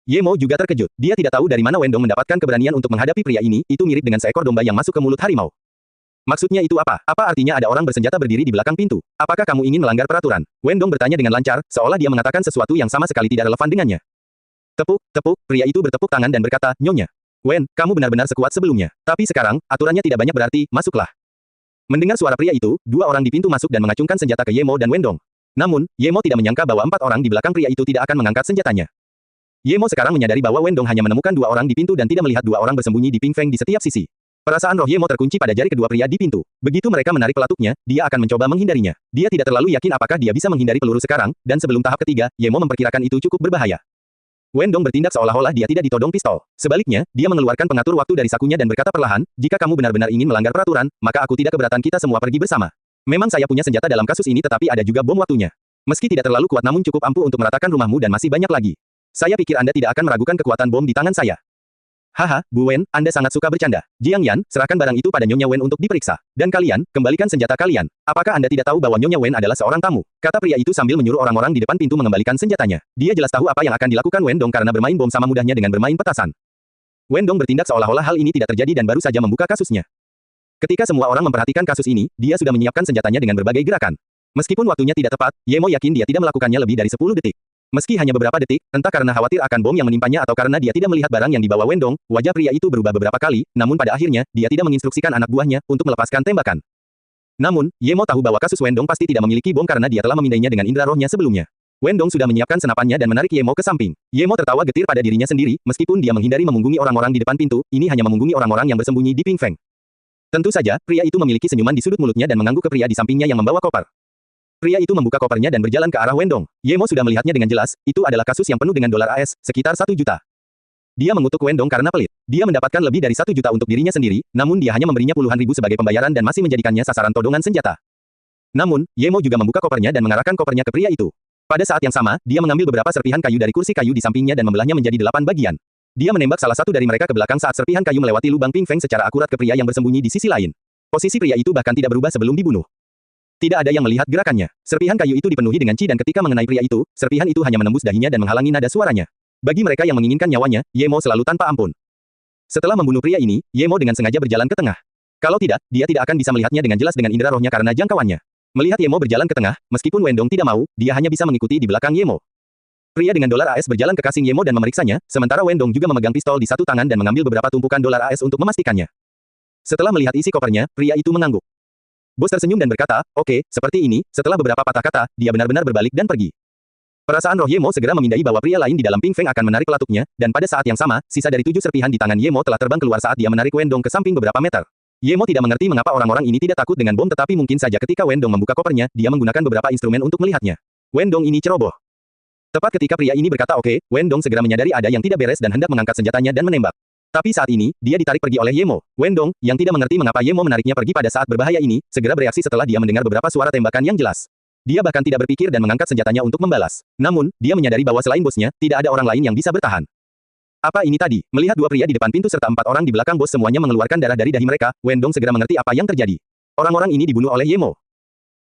Yemo juga terkejut. Dia tidak tahu dari mana Wendong mendapatkan keberanian untuk menghadapi pria ini, itu mirip dengan seekor domba yang masuk ke mulut harimau. Maksudnya itu apa? Apa artinya ada orang bersenjata berdiri di belakang pintu? Apakah kamu ingin melanggar peraturan? Wendong bertanya dengan lancar, seolah dia mengatakan sesuatu yang sama sekali tidak relevan dengannya. Tepuk, tepuk, pria itu bertepuk tangan dan berkata, Nyonya Wen, kamu benar-benar sekuat sebelumnya. Tapi sekarang, aturannya tidak banyak berarti, masuklah. Mendengar suara pria itu, 2 orang di pintu masuk dan mengacungkan senjata ke Yemo dan Wendong. Namun, Yemo tidak menyangka bahwa 4 orang di belakang pria itu tidak akan mengangkat senjatanya. Yemo sekarang menyadari bahwa Wendong hanya menemukan 2 orang di pintu dan tidak melihat 2 orang bersembunyi di Ping Feng di setiap sisi. Perasaan roh Yemo terkunci pada jari kedua pria di pintu. Begitu mereka menarik pelatuknya, dia akan mencoba menghindarinya. Dia tidak terlalu yakin apakah dia bisa menghindari peluru sekarang, dan sebelum tahap ketiga, Yemo memperkirakan itu cukup berbahaya. Wendong bertindak seolah-olah dia tidak ditodong pistol. Sebaliknya, dia mengeluarkan pengatur waktu dari sakunya dan berkata perlahan, jika kamu benar-benar ingin melanggar peraturan, maka aku tidak keberatan kita semua pergi bersama. Memang saya punya senjata dalam kasus ini tetapi ada juga bom waktunya. Meski tidak terlalu kuat namun cukup ampuh untuk meratakan rumahmu dan masih banyak lagi. Saya pikir Anda tidak akan meragukan kekuatan bom di tangan saya. Haha, Bu Wen, Anda sangat suka bercanda. Jiang Yan, serahkan barang itu pada Nyonya Wen untuk diperiksa. Dan kalian, kembalikan senjata kalian. Apakah Anda tidak tahu bahwa Nyonya Wen adalah seorang tamu? Kata pria itu sambil menyuruh orang-orang di depan pintu mengembalikan senjatanya. Dia jelas tahu apa yang akan dilakukan Wendong karena bermain bom sama mudahnya dengan bermain petasan. Wendong bertindak seolah-olah hal ini tidak terjadi dan baru saja membuka kasusnya. Ketika semua orang memperhatikan kasus ini, dia sudah menyiapkan senjatanya dengan berbagai gerakan. Meskipun waktunya tidak tepat, Yemo yakin dia tidak melakukannya lebih dari 10 detik. Meski hanya beberapa detik, entah karena khawatir akan bom yang menimpanya atau karena dia tidak melihat barang yang dibawa Wendong, wajah pria itu berubah beberapa kali, namun pada akhirnya, dia tidak menginstruksikan anak buahnya untuk melepaskan tembakan. Namun, Yemo tahu bahwa kasus Wendong pasti tidak memiliki bom karena dia telah memindainya dengan indera rohnya sebelumnya. Wendong sudah menyiapkan senapannya dan menarik Yemo ke samping. Yemo tertawa getir pada dirinya sendiri, meskipun dia menghindari memunggungi orang-orang di depan pintu, ini hanya memunggungi orang-orang yang bersembunyi di Ping Feng. Tentu saja, pria itu memiliki senyuman di sudut mulutnya dan mengangguk ke pria di sampingnya yang membawa koper. Pria itu membuka kopernya dan berjalan ke arah Wendong. Yemo sudah melihatnya dengan jelas, itu adalah kasus yang penuh dengan dolar AS, sekitar 1 juta. Dia mengutuk Wendong karena pelit. Dia mendapatkan lebih dari 1 juta untuk dirinya sendiri, namun dia hanya memberinya puluhan ribu sebagai pembayaran dan masih menjadikannya sasaran todongan senjata. Namun, Yemo juga membuka kopernya dan mengarahkan kopernya ke pria itu. Pada saat yang sama, dia mengambil beberapa serpihan kayu dari kursi kayu di sampingnya dan membelahnya menjadi 8 bagian. Dia menembak salah satu dari mereka ke belakang saat serpihan kayu melewati lubang Ping Feng secara akurat ke pria yang bersembunyi di sisi lain. Posisi pria itu bahkan tidak berubah sebelum dibunuh. Tidak ada yang melihat gerakannya. Serpihan kayu itu dipenuhi dengan chi dan ketika mengenai pria itu, serpihan itu hanya menembus dahinya dan menghalangi nada suaranya. Bagi mereka yang menginginkan nyawanya, Yemo selalu tanpa ampun. Setelah membunuh pria ini, Yemo dengan sengaja berjalan ke tengah. Kalau tidak, dia tidak akan bisa melihatnya dengan jelas dengan indera rohnya karena jangkauannya. Melihat Yemo berjalan ke tengah, meskipun Wendong tidak mau, dia hanya bisa mengikuti di belakang Yemo. Pria dengan dolar AS berjalan ke kasing Yemo dan memeriksanya, sementara Wendong juga memegang pistol di satu tangan dan mengambil beberapa tumpukan dolar AS untuk memastikannya. Setelah melihat isi kopernya, pria itu mengangguk. Bos tersenyum dan berkata, oke, seperti ini. Setelah beberapa patah kata, dia benar-benar berbalik dan pergi. Perasaan roh Yemo segera memindai bahwa pria lain di dalam Ping Feng akan menarik pelatuknya, dan pada saat yang sama, sisa dari 7 serpihan di tangan Yemo telah terbang keluar saat dia menarik Wendong ke samping beberapa meter. Yemo tidak mengerti mengapa orang-orang ini tidak takut dengan bom, tetapi mungkin saja ketika Wendong membuka kopernya, dia menggunakan beberapa instrumen untuk melihatnya. Wendong ini ceroboh. Tepat ketika pria ini berkata oke, Wendong segera menyadari ada yang tidak beres dan hendak mengangkat senjatanya dan menembak. Tapi saat ini, dia ditarik pergi oleh Yemo. Wendong, yang tidak mengerti mengapa Yemo menariknya pergi pada saat berbahaya ini, segera bereaksi setelah dia mendengar beberapa suara tembakan yang jelas. Dia bahkan tidak berpikir dan mengangkat senjatanya untuk membalas. Namun, dia menyadari bahwa selain bosnya, tidak ada orang lain yang bisa bertahan. Apa ini tadi? Melihat dua pria di depan pintu serta 4 orang di belakang bos semuanya mengeluarkan darah dari dahi mereka, Wendong segera mengerti apa yang terjadi. Orang-orang ini dibunuh oleh Yemo.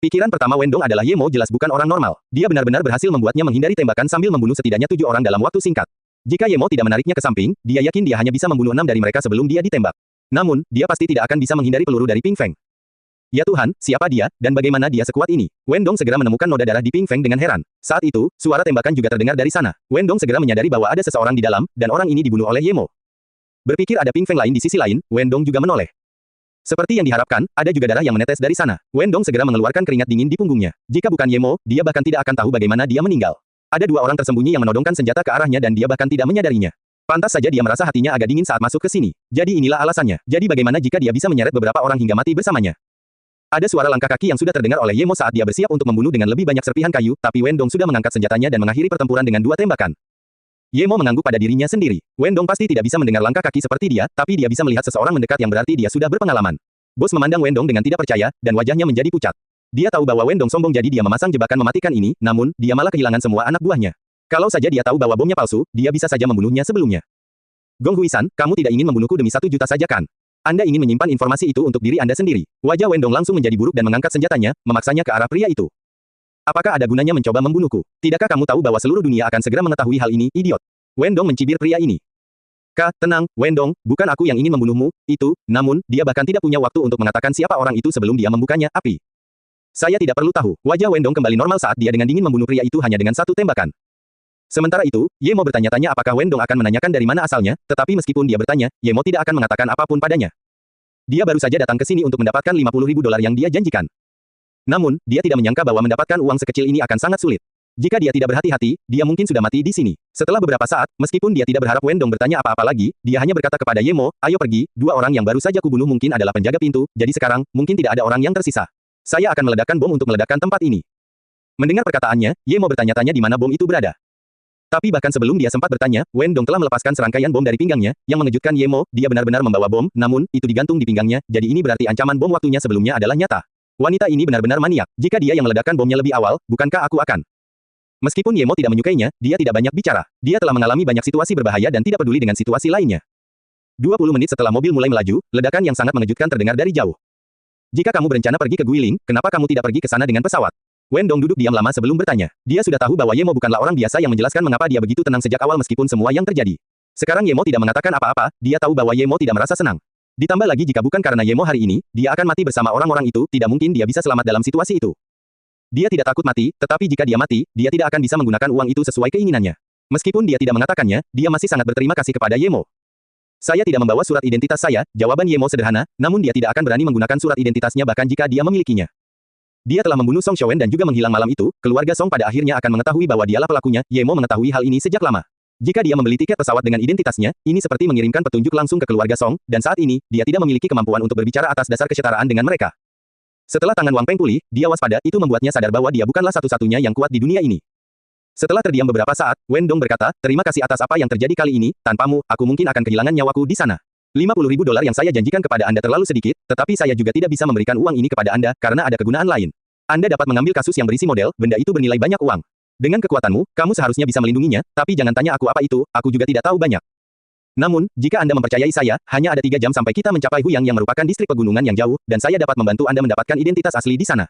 Pikiran pertama Wendong adalah Yemo jelas bukan orang normal. Dia benar-benar berhasil membuatnya menghindari tembakan sambil membunuh setidaknya 7 orang dalam waktu singkat. Jika Yemo tidak menariknya ke samping, dia yakin dia hanya bisa membunuh 6 dari mereka sebelum dia ditembak. Namun, dia pasti tidak akan bisa menghindari peluru dari Ping Feng. Ya Tuhan, siapa dia, dan bagaimana dia sekuat ini? Wendong segera menemukan noda darah di Ping Feng dengan heran. Saat itu, suara tembakan juga terdengar dari sana. Wendong segera menyadari bahwa ada seseorang di dalam, dan orang ini dibunuh oleh Yemo. Berpikir ada Ping Feng lain di sisi lain, Wendong juga menoleh. Seperti yang diharapkan, ada juga darah yang menetes dari sana. Wendong segera mengeluarkan keringat dingin di punggungnya. Jika bukan Yemo, dia bahkan tidak akan tahu bagaimana dia meninggal. Ada 2 orang tersembunyi yang menodongkan senjata ke arahnya dan dia bahkan tidak menyadarinya. Pantas saja dia merasa hatinya agak dingin saat masuk ke sini. Jadi inilah alasannya. Jadi bagaimana jika dia bisa menyeret beberapa orang hingga mati bersamanya? Ada suara langkah kaki yang sudah terdengar oleh Yemo saat dia bersiap untuk membunuh dengan lebih banyak serpihan kayu, tapi Wendong sudah mengangkat senjatanya dan mengakhiri pertempuran dengan 2 tembakan. Yemo mengangguk pada dirinya sendiri. Wendong pasti tidak bisa mendengar langkah kaki seperti dia, tapi dia bisa melihat seseorang mendekat yang berarti dia sudah berpengalaman. Bos memandang Wendong dengan tidak percaya, dan wajahnya menjadi pucat. Dia tahu bahwa Wendong sombong jadi dia memasang jebakan mematikan ini, namun, dia malah kehilangan semua anak buahnya. Kalau saja dia tahu bahwa bomnya palsu, dia bisa saja membunuhnya sebelumnya. Gong Huisan, kamu tidak ingin membunuhku demi 1 juta saja kan? Anda ingin menyimpan informasi itu untuk diri Anda sendiri. Wajah Wendong langsung menjadi buruk dan mengangkat senjatanya, memaksanya ke arah pria itu. Apakah ada gunanya mencoba membunuhku? Tidakkah kamu tahu bahwa seluruh dunia akan segera mengetahui hal ini, idiot? Wendong mencibir pria ini. Tenang, Wendong, bukan aku yang ingin membunuhmu, namun, dia bahkan tidak punya waktu untuk mengatakan siapa orang itu sebelum dia membukanya, api. Saya tidak perlu tahu. Wajah Wendong kembali normal saat dia dengan dingin membunuh pria itu hanya dengan 1 tembakan. Sementara itu, Yemo bertanya-tanya apakah Wendong akan menanyakan dari mana asalnya, tetapi meskipun dia bertanya, Yemo tidak akan mengatakan apapun padanya. Dia baru saja datang ke sini untuk mendapatkan 50.000 dolar yang dia janjikan. Namun, dia tidak menyangka bahwa mendapatkan uang sekecil ini akan sangat sulit. Jika dia tidak berhati-hati, dia mungkin sudah mati di sini. Setelah beberapa saat, meskipun dia tidak berharap Wendong bertanya apa-apa lagi, dia hanya berkata kepada Yemo, ayo pergi, 2 orang yang baru saja kubunuh mungkin adalah penjaga pintu, jadi sekarang, mungkin tidak ada orang yang tersisa. Saya akan meledakkan bom untuk meledakkan tempat ini. Mendengar perkataannya, Yemo bertanya-tanya di mana bom itu berada. Tapi bahkan sebelum dia sempat bertanya, Wendong telah melepaskan serangkaian bom dari pinggangnya, yang mengejutkan Yemo, dia benar-benar membawa bom, namun, itu digantung di pinggangnya, jadi ini berarti ancaman bom waktunya sebelumnya adalah nyata. Wanita ini benar-benar maniak, jika dia yang meledakkan bomnya lebih awal, bukankah aku akan? Meskipun Yemo tidak menyukainya, dia tidak banyak bicara. Dia telah mengalami banyak situasi berbahaya dan tidak peduli dengan situasi lainnya. 20 menit setelah mobil mulai melaju, ledakan yang sangat mengejutkan terdengar dari jauh. Jika kamu berencana pergi ke Guiling, kenapa kamu tidak pergi ke sana dengan pesawat? Wendong duduk diam lama sebelum bertanya. Dia sudah tahu bahwa Yemo bukanlah orang biasa yang menjelaskan mengapa dia begitu tenang sejak awal meskipun semua yang terjadi. Sekarang Yemo tidak mengatakan apa-apa, dia tahu bahwa Yemo tidak merasa senang. Ditambah lagi jika bukan karena Yemo hari ini, dia akan mati bersama orang-orang itu, tidak mungkin dia bisa selamat dalam situasi itu. Dia tidak takut mati, tetapi jika dia mati, dia tidak akan bisa menggunakan uang itu sesuai keinginannya. Meskipun dia tidak mengatakannya, dia masih sangat berterima kasih kepada Yemo. Saya tidak membawa surat identitas saya, jawaban Yemo sederhana, namun dia tidak akan berani menggunakan surat identitasnya bahkan jika dia memilikinya. Dia telah membunuh Song Xiaowen dan juga menghilang malam itu, keluarga Song pada akhirnya akan mengetahui bahwa dialah pelakunya, Yemo mengetahui hal ini sejak lama. Jika dia membeli tiket pesawat dengan identitasnya, ini seperti mengirimkan petunjuk langsung ke keluarga Song, dan saat ini, dia tidak memiliki kemampuan untuk berbicara atas dasar kesetaraan dengan mereka. Setelah tangan Wang Peng pulih, dia waspada, itu membuatnya sadar bahwa dia bukanlah satu-satunya yang kuat di dunia ini. Setelah terdiam beberapa saat, Wendong berkata, terima kasih atas apa yang terjadi kali ini, tanpamu, aku mungkin akan kehilangan nyawaku di sana. 50.000 dolar yang saya janjikan kepada Anda terlalu sedikit, tetapi saya juga tidak bisa memberikan uang ini kepada Anda, karena ada kegunaan lain. Anda dapat mengambil kasus yang berisi model, benda itu bernilai banyak uang. Dengan kekuatanmu, kamu seharusnya bisa melindunginya, tapi jangan tanya aku apa itu, aku juga tidak tahu banyak. Namun, jika Anda mempercayai saya, hanya ada 3 jam sampai kita mencapai Huyang yang merupakan distrik pegunungan yang jauh, dan saya dapat membantu Anda mendapatkan identitas asli di sana.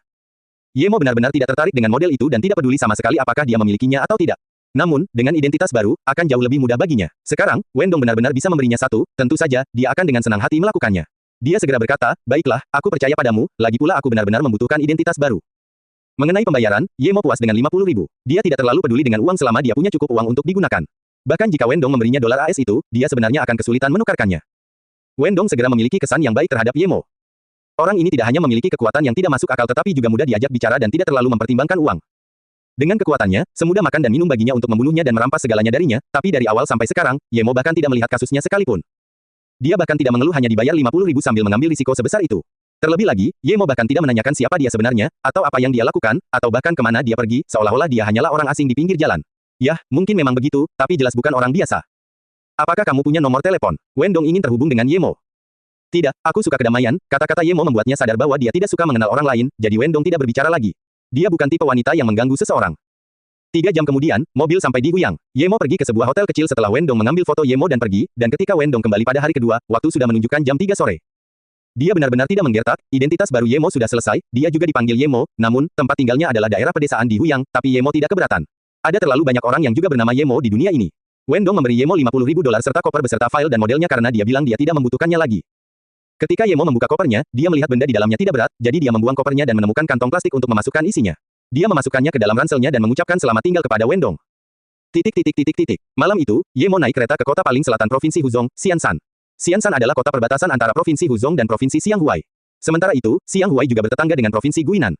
Yemo benar-benar tidak tertarik dengan model itu dan tidak peduli sama sekali apakah dia memilikinya atau tidak. Namun, dengan identitas baru, akan jauh lebih mudah baginya. Sekarang, Wendong benar-benar bisa memberinya satu, tentu saja, dia akan dengan senang hati melakukannya. Dia segera berkata, baiklah, aku percaya padamu, lagi pula aku benar-benar membutuhkan identitas baru. Mengenai pembayaran, Yemo puas dengan 50.000. Dia tidak terlalu peduli dengan uang selama dia punya cukup uang untuk digunakan. Bahkan jika Wendong memberinya dolar AS itu, dia sebenarnya akan kesulitan menukarkannya. Wendong segera memiliki kesan yang baik terhadap Yemo. Orang ini tidak hanya memiliki kekuatan yang tidak masuk akal tetapi juga mudah diajak bicara dan tidak terlalu mempertimbangkan uang. Dengan kekuatannya, semudah makan dan minum baginya untuk membunuhnya dan merampas segalanya darinya, tapi dari awal sampai sekarang, Yemo bahkan tidak melihat kasusnya sekalipun. Dia bahkan tidak mengeluh hanya dibayar 50.000 sambil mengambil risiko sebesar itu. Terlebih lagi, Yemo bahkan tidak menanyakan siapa dia sebenarnya, atau apa yang dia lakukan, atau bahkan kemana dia pergi, seolah-olah dia hanyalah orang asing di pinggir jalan. Yah, mungkin memang begitu, tapi jelas bukan orang biasa. Apakah kamu punya nomor telepon? Wendong ingin terhubung dengan Yemo. Tidak, aku suka kedamaian, kata-kata Yemo membuatnya sadar bahwa dia tidak suka mengenal orang lain, jadi Wendong tidak berbicara lagi. Dia bukan tipe wanita yang mengganggu seseorang. 3 jam kemudian, mobil sampai di Guyang. Yemo pergi ke sebuah hotel kecil setelah Wendong mengambil foto Yemo dan pergi, dan ketika Wendong kembali pada hari kedua, waktu sudah menunjukkan jam 3 sore. Dia benar-benar tidak menggertak, identitas baru Yemo sudah selesai, dia juga dipanggil Yemo, namun, tempat tinggalnya adalah daerah pedesaan di Huyang, tapi Yemo tidak keberatan. Ada terlalu banyak orang yang juga bernama Yemo di dunia ini. Wendong memberi Yemo $50.000 serta koper beserta file dan modelnya karena dia bilang dia tidak membutuhkannya lagi. Ketika Yemo membuka kopernya, dia melihat benda di dalamnya tidak berat, jadi dia membuang kopernya dan menemukan kantong plastik untuk memasukkan isinya. Dia memasukkannya ke dalam ranselnya dan mengucapkan selamat tinggal kepada Wendong. Malam itu, Yemo naik kereta ke kota paling selatan Provinsi Huzhong, Xianshan. Xianshan adalah kota perbatasan antara Provinsi Huzhong dan Provinsi Xianghuai. Sementara itu, Xianghuai juga bertetangga dengan Provinsi Guinan.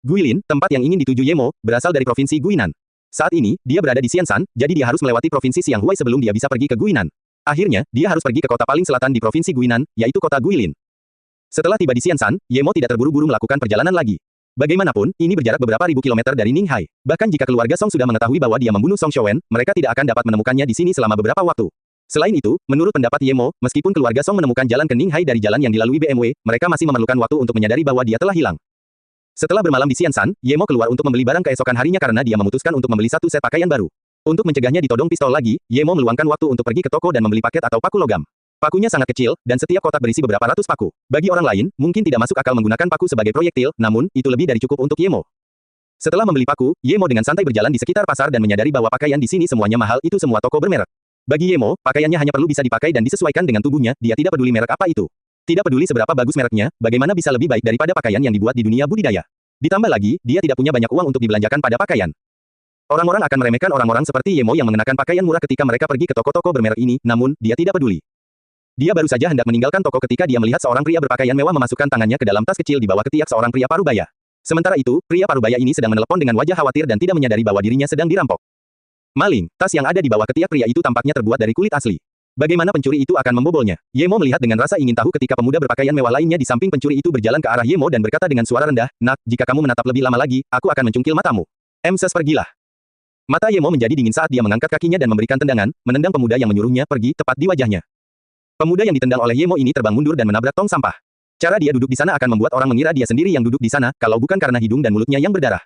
Guilin, tempat yang ingin dituju Yemo, berasal dari Provinsi Guinan. Saat ini, dia berada di Xianshan, jadi dia harus melewati Provinsi Xianghuai sebelum dia bisa pergi ke Guinan. Akhirnya, dia harus pergi ke kota paling selatan di Provinsi Guinan, yaitu kota Guilin. Setelah tiba di Xianshan, Yemo tidak terburu-buru melakukan perjalanan lagi. Bagaimanapun, ini berjarak beberapa ribu kilometer dari Ninghai. Bahkan jika keluarga Song sudah mengetahui bahwa dia membunuh Song Shouwen, mereka tidak akan dapat menemukannya di sini selama beberapa waktu. Selain itu, menurut pendapat Yemo, meskipun keluarga Song menemukan jalan ke Ninghai dari jalan yang dilalui BMW, mereka masih memerlukan waktu untuk menyadari bahwa dia telah hilang. Setelah bermalam di Xianshan, Yemo keluar untuk membeli barang keesokan harinya karena dia memutuskan untuk membeli satu set pakaian baru. Untuk mencegahnya ditodong pistol lagi, Yemo meluangkan waktu untuk pergi ke toko dan membeli paket atau paku logam. Pakunya sangat kecil, dan setiap kotak berisi beberapa ratus paku. Bagi orang lain, mungkin tidak masuk akal menggunakan paku sebagai proyektil, namun, itu lebih dari cukup untuk Yemo. Setelah membeli paku, Yemo dengan santai berjalan di sekitar pasar dan menyadari bahwa pakaian di sini semuanya mahal, itu semua toko bermerek. Bagi Yemo, pakaiannya hanya perlu bisa dipakai dan disesuaikan dengan tubuhnya, dia tidak peduli merek apa itu. Tidak peduli seberapa bagus mereknya, bagaimana bisa lebih baik daripada pakaian yang dibuat di dunia budidaya. Ditambah lagi, dia tidak punya banyak uang untuk dibelanjakan pada pakaian. Orang-orang akan meremehkan orang-orang seperti Yemo yang mengenakan pakaian murah ketika mereka pergi ke toko-toko bermerek ini, namun, dia tidak peduli. Dia baru saja hendak meninggalkan toko ketika dia melihat seorang pria berpakaian mewah memasukkan tangannya ke dalam tas kecil di bawah ketiak seorang pria parubaya. Sementara itu, pria parubaya ini sedang menelepon dengan wajah khawatir dan tidak menyadari bahwa dirinya sedang dirampok. Maling, tas yang ada di bawah ketiak pria itu tampaknya terbuat dari kulit asli. Bagaimana pencuri itu akan membobolnya? Yemo melihat dengan rasa ingin tahu ketika pemuda berpakaian mewah lainnya di samping pencuri itu berjalan ke arah Yemo dan berkata dengan suara rendah, "Nak, jika kamu menatap lebih lama lagi, aku akan mencungkil matamu." Pergilah. Mata Yemo menjadi dingin saat dia mengangkat kakinya dan memberikan tendangan, menendang pemuda yang menyuruhnya pergi tepat di wajahnya. Pemuda yang ditendang oleh Yemo ini terbang mundur dan menabrak tong sampah. Cara dia duduk di sana akan membuat orang mengira dia sendiri yang duduk di sana, kalau bukan karena hidung dan mulutnya yang berdarah.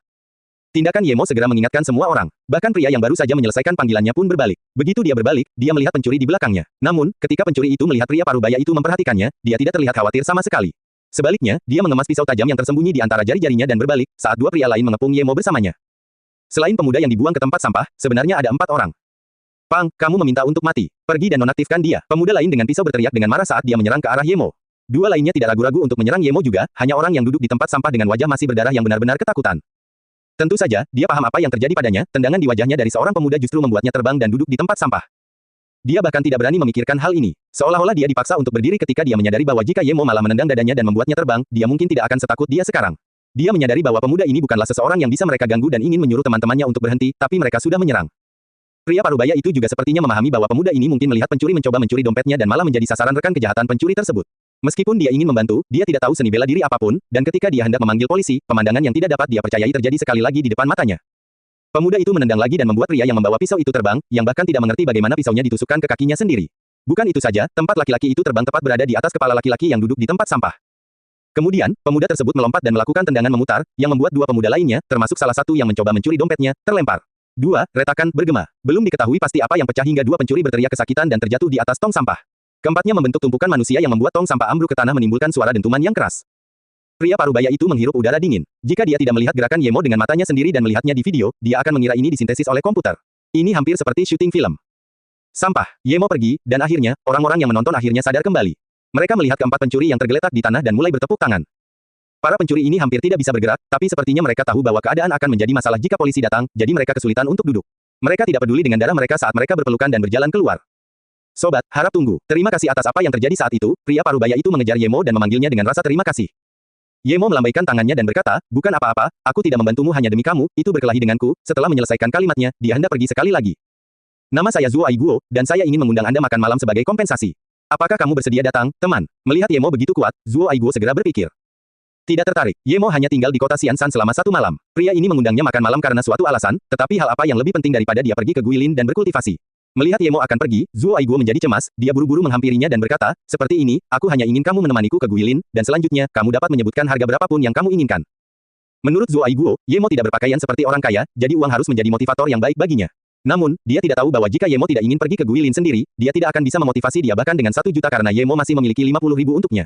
Tindakan Yemo segera mengingatkan semua orang. Bahkan pria yang baru saja menyelesaikan panggilannya pun berbalik. Begitu dia berbalik, dia melihat pencuri di belakangnya. Namun, ketika pencuri itu melihat pria parubaya itu memperhatikannya, dia tidak terlihat khawatir sama sekali. Sebaliknya, dia mengemas pisau tajam yang tersembunyi di antara jari-jarinya dan berbalik, saat dua pria lain mengepung Yemo bersamanya. Selain pemuda yang dibuang ke tempat sampah, sebenarnya ada 4 orang. "Pang, kamu meminta untuk mati. Pergi dan nonaktifkan dia." Pemuda lain dengan pisau berteriak dengan marah saat dia menyerang ke arah Yemo. 2 lainnya tidak ragu-ragu untuk menyerang Yemo juga, hanya orang yang duduk di tempat sampah dengan wajah masih berdarah yang benar-benar ketakutan. Tentu saja, dia paham apa yang terjadi padanya, tendangan di wajahnya dari seorang pemuda justru membuatnya terbang dan duduk di tempat sampah. Dia bahkan tidak berani memikirkan hal ini. Seolah-olah dia dipaksa untuk berdiri ketika dia menyadari bahwa jika Yemo malah menendang dadanya dan membuatnya terbang, dia mungkin tidak akan setakut dia sekarang. Dia menyadari bahwa pemuda ini bukanlah seseorang yang bisa mereka ganggu dan ingin menyuruh teman-temannya untuk berhenti, tapi mereka sudah menyerang. Pria parubaya itu juga sepertinya memahami bahwa pemuda ini mungkin melihat pencuri mencoba mencuri dompetnya dan malah menjadi sasaran rekan kejahatan pencuri tersebut. Meskipun dia ingin membantu, dia tidak tahu seni bela diri apapun, dan ketika dia hendak memanggil polisi, pemandangan yang tidak dapat dia percayai terjadi sekali lagi di depan matanya. Pemuda itu menendang lagi dan membuat pria yang membawa pisau itu terbang, yang bahkan tidak mengerti bagaimana pisaunya ditusukkan ke kakinya sendiri. Bukan itu saja, tempat laki-laki itu terbang tepat berada di atas kepala laki-laki yang duduk di tempat sampah. Kemudian, pemuda tersebut melompat dan melakukan tendangan memutar, yang membuat 2 pemuda lainnya, termasuk salah satu yang mencoba mencuri dompetnya, terlempar. 2, retakan, bergema. Belum diketahui pasti apa yang pecah hingga 2 pencuri berteriak kesakitan dan terjatuh di atas tong sampah. Keempatnya membentuk tumpukan manusia yang membuat tong sampah ambruk ke tanah menimbulkan suara dentuman yang keras. Pria parubaya itu menghirup udara dingin. Jika dia tidak melihat gerakan Yemo dengan matanya sendiri dan melihatnya di video, dia akan mengira ini disintesis oleh komputer. Ini hampir seperti syuting film. Sampah. Yemo pergi, dan akhirnya, orang-orang yang menonton akhirnya sadar kembali. Mereka melihat keempat pencuri yang tergeletak di tanah dan mulai bertepuk tangan. Para pencuri ini hampir tidak bisa bergerak, tapi sepertinya mereka tahu bahwa keadaan akan menjadi masalah jika polisi datang, jadi mereka kesulitan untuk duduk. Mereka tidak peduli dengan darah mereka saat mereka berpelukan dan berjalan keluar. Sobat, harap tunggu. Terima kasih atas apa yang terjadi saat itu. Pria parubaya itu mengejar Yemo dan memanggilnya dengan rasa terima kasih. Yemo melambaikan tangannya dan berkata, bukan apa-apa, aku tidak membantumu hanya demi kamu, itu berkelahi denganku. Setelah menyelesaikan kalimatnya, dia hendak pergi sekali lagi. Nama saya Zuo Aiguo, dan saya ingin mengundang Anda makan malam sebagai kompensasi. Apakah kamu bersedia datang, teman? Melihat Yemo begitu kuat, Zuo Aiguo segera berpikir. Tidak tertarik, Yemo hanya tinggal di kota Xianshan selama 1 malam. Pria ini mengundangnya makan malam karena suatu alasan, tetapi hal apa yang lebih penting daripada dia pergi ke Guilin dan berkultivasi. Melihat Yemo akan pergi, Zuo Aiguo menjadi cemas, dia buru-buru menghampirinya dan berkata, seperti ini, aku hanya ingin kamu menemaniku ke Guilin, dan selanjutnya, kamu dapat menyebutkan harga berapapun yang kamu inginkan. Menurut Zuo Aiguo, Yemo tidak berpakaian seperti orang kaya, jadi uang harus menjadi motivator yang baik baginya. Namun, dia tidak tahu bahwa jika Yemo tidak ingin pergi ke Guilin sendiri, dia tidak akan bisa memotivasi dia bahkan dengan 1 juta karena Yemo masih memiliki 50.000 untuknya.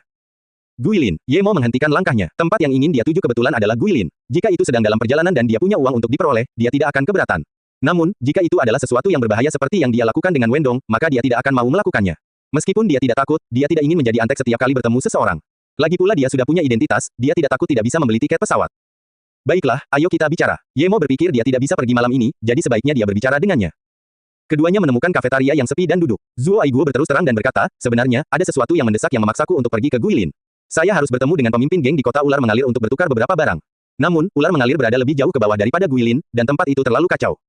Guilin, Yemo menghentikan langkahnya, tempat yang ingin dia tuju kebetulan adalah Guilin. Jika itu sedang dalam perjalanan dan dia punya uang untuk diperoleh, dia tidak akan keberatan. Namun, jika itu adalah sesuatu yang berbahaya seperti yang dia lakukan dengan Wendong, maka dia tidak akan mau melakukannya. Meskipun dia tidak takut, dia tidak ingin menjadi antek setiap kali bertemu seseorang. Lagi pula dia sudah punya identitas, dia tidak takut tidak bisa membeli tiket pesawat. Baiklah, ayo kita bicara. Yemo berpikir dia tidak bisa pergi malam ini, jadi sebaiknya dia berbicara dengannya. Keduanya menemukan kafetaria yang sepi dan duduk. Zuo Aiguo berterus terang dan berkata, sebenarnya, ada sesuatu yang mendesak yang memaksaku untuk pergi ke Guilin. Saya harus bertemu dengan pemimpin geng di kota ular mengalir untuk bertukar beberapa barang. Namun, ular mengalir berada lebih jauh ke bawah daripada Guilin, dan tempat itu terlalu kacau.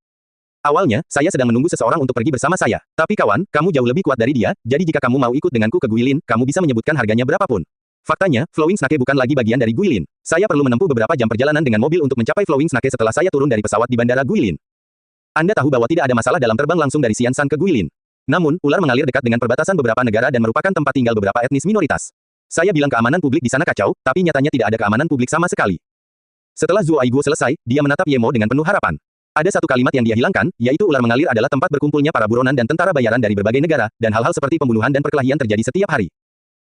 Awalnya, saya sedang menunggu seseorang untuk pergi bersama saya. Tapi kawan, kamu jauh lebih kuat dari dia, jadi jika kamu mau ikut denganku ke Guilin, kamu bisa menyebutkan harganya berapapun. Faktanya, Flowing Snake bukan lagi bagian dari Guilin. Saya perlu menempuh beberapa jam perjalanan dengan mobil untuk mencapai Flowing Snake setelah saya turun dari pesawat di bandara Guilin. Anda tahu bahwa tidak ada masalah dalam terbang langsung dari Xianshan ke Guilin. Namun, ular mengalir dekat dengan perbatasan beberapa negara dan merupakan tempat tinggal beberapa etnis minoritas. Saya bilang keamanan publik di sana kacau, tapi nyatanya tidak ada keamanan publik sama sekali. Setelah Zuo Aiguo selesai, dia menatap Yemo dengan penuh harapan. Ada satu kalimat yang dia hilangkan, yaitu ular mengalir adalah tempat berkumpulnya para buronan dan tentara bayaran dari berbagai negara, dan hal-hal seperti pembunuhan dan perkelahian terjadi setiap hari.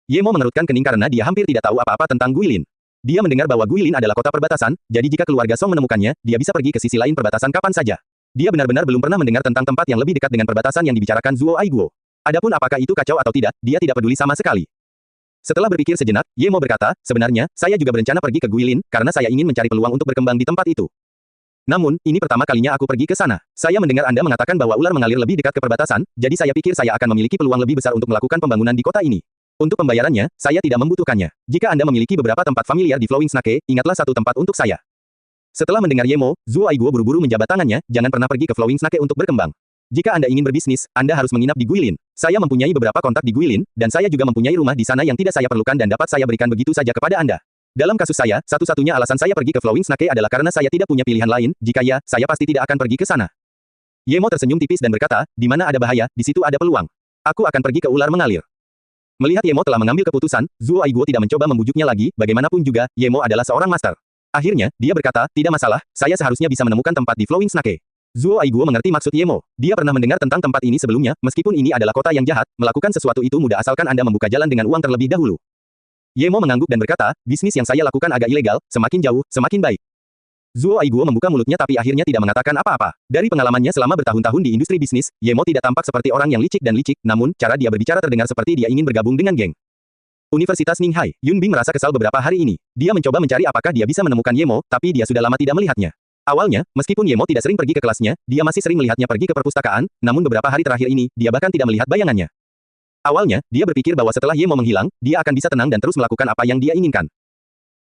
Yemo mengerutkan kening karena dia hampir tidak tahu apa-apa tentang Guilin. Dia mendengar bahwa Guilin adalah kota perbatasan, jadi jika keluarga Song menemukannya, dia bisa pergi ke sisi lain perbatasan kapan saja. Dia benar-benar belum pernah mendengar tentang tempat yang lebih dekat dengan perbatasan yang dibicarakan Zuo Aiguo. Adapun apakah itu kacau atau tidak, dia tidak peduli sama sekali. Setelah berpikir sejenak, Yemo berkata, sebenarnya, saya juga berencana pergi ke Guilin, karena saya ingin mencari peluang untuk berkembang di tempat itu. Namun, ini pertama kalinya aku pergi ke sana. Saya mendengar Anda mengatakan bahwa ular mengalir lebih dekat ke perbatasan, jadi saya pikir saya akan memiliki peluang lebih besar untuk melakukan pembangunan di kota ini. Untuk pembayarannya, saya tidak membutuhkannya. Jika Anda memiliki beberapa tempat familiar di Flowing Snake, ingatlah satu tempat untuk saya. Setelah mendengar Yemo, Zuo Aiguo buru-buru menjabat tangannya, jangan pernah pergi ke Flowing Snake untuk berkembang. Jika Anda ingin berbisnis, Anda harus menginap di Guilin. Saya mempunyai beberapa kontak di Guilin, dan saya juga mempunyai rumah di sana yang tidak saya perlukan dan dapat saya berikan begitu saja kepada Anda. Dalam kasus saya, satu-satunya alasan saya pergi ke Flowing Snake adalah karena saya tidak punya pilihan lain, jika ya, saya pasti tidak akan pergi ke sana. Yemo tersenyum tipis dan berkata, di mana ada bahaya, di situ ada peluang. Aku akan pergi ke ular mengalir. Melihat Yemo telah mengambil keputusan, Zuo Aiguo tidak mencoba membujuknya lagi, bagaimanapun juga, Yemo adalah seorang master. Akhirnya, dia berkata, tidak masalah, saya seharusnya bisa menemukan tempat di Flowing Snake. Zuo Aiguo mengerti maksud Yemo. Dia pernah mendengar tentang tempat ini sebelumnya, meskipun ini adalah kota yang jahat, melakukan sesuatu itu mudah asalkan Anda membuka jalan dengan uang terlebih dahulu. Yemo mengangguk dan berkata, bisnis yang saya lakukan agak ilegal, semakin jauh, semakin baik. Zuo Aiguo membuka mulutnya tapi akhirnya tidak mengatakan apa-apa. Dari pengalamannya selama bertahun-tahun di industri bisnis, Yemo tidak tampak seperti orang yang licik dan licik, namun, cara dia berbicara terdengar seperti dia ingin bergabung dengan geng. Universitas Ninghai, Yun Bing merasa kesal beberapa hari ini. Dia mencoba mencari apakah dia bisa menemukan Yemo, tapi dia sudah lama tidak melihatnya. Awalnya, meskipun Yemo tidak sering pergi ke kelasnya, dia masih sering melihatnya pergi ke perpustakaan, namun beberapa hari terakhir ini, dia bahkan tidak melihat bayangannya. Awalnya, dia berpikir bahwa setelah Yemo menghilang, dia akan bisa tenang dan terus melakukan apa yang dia inginkan.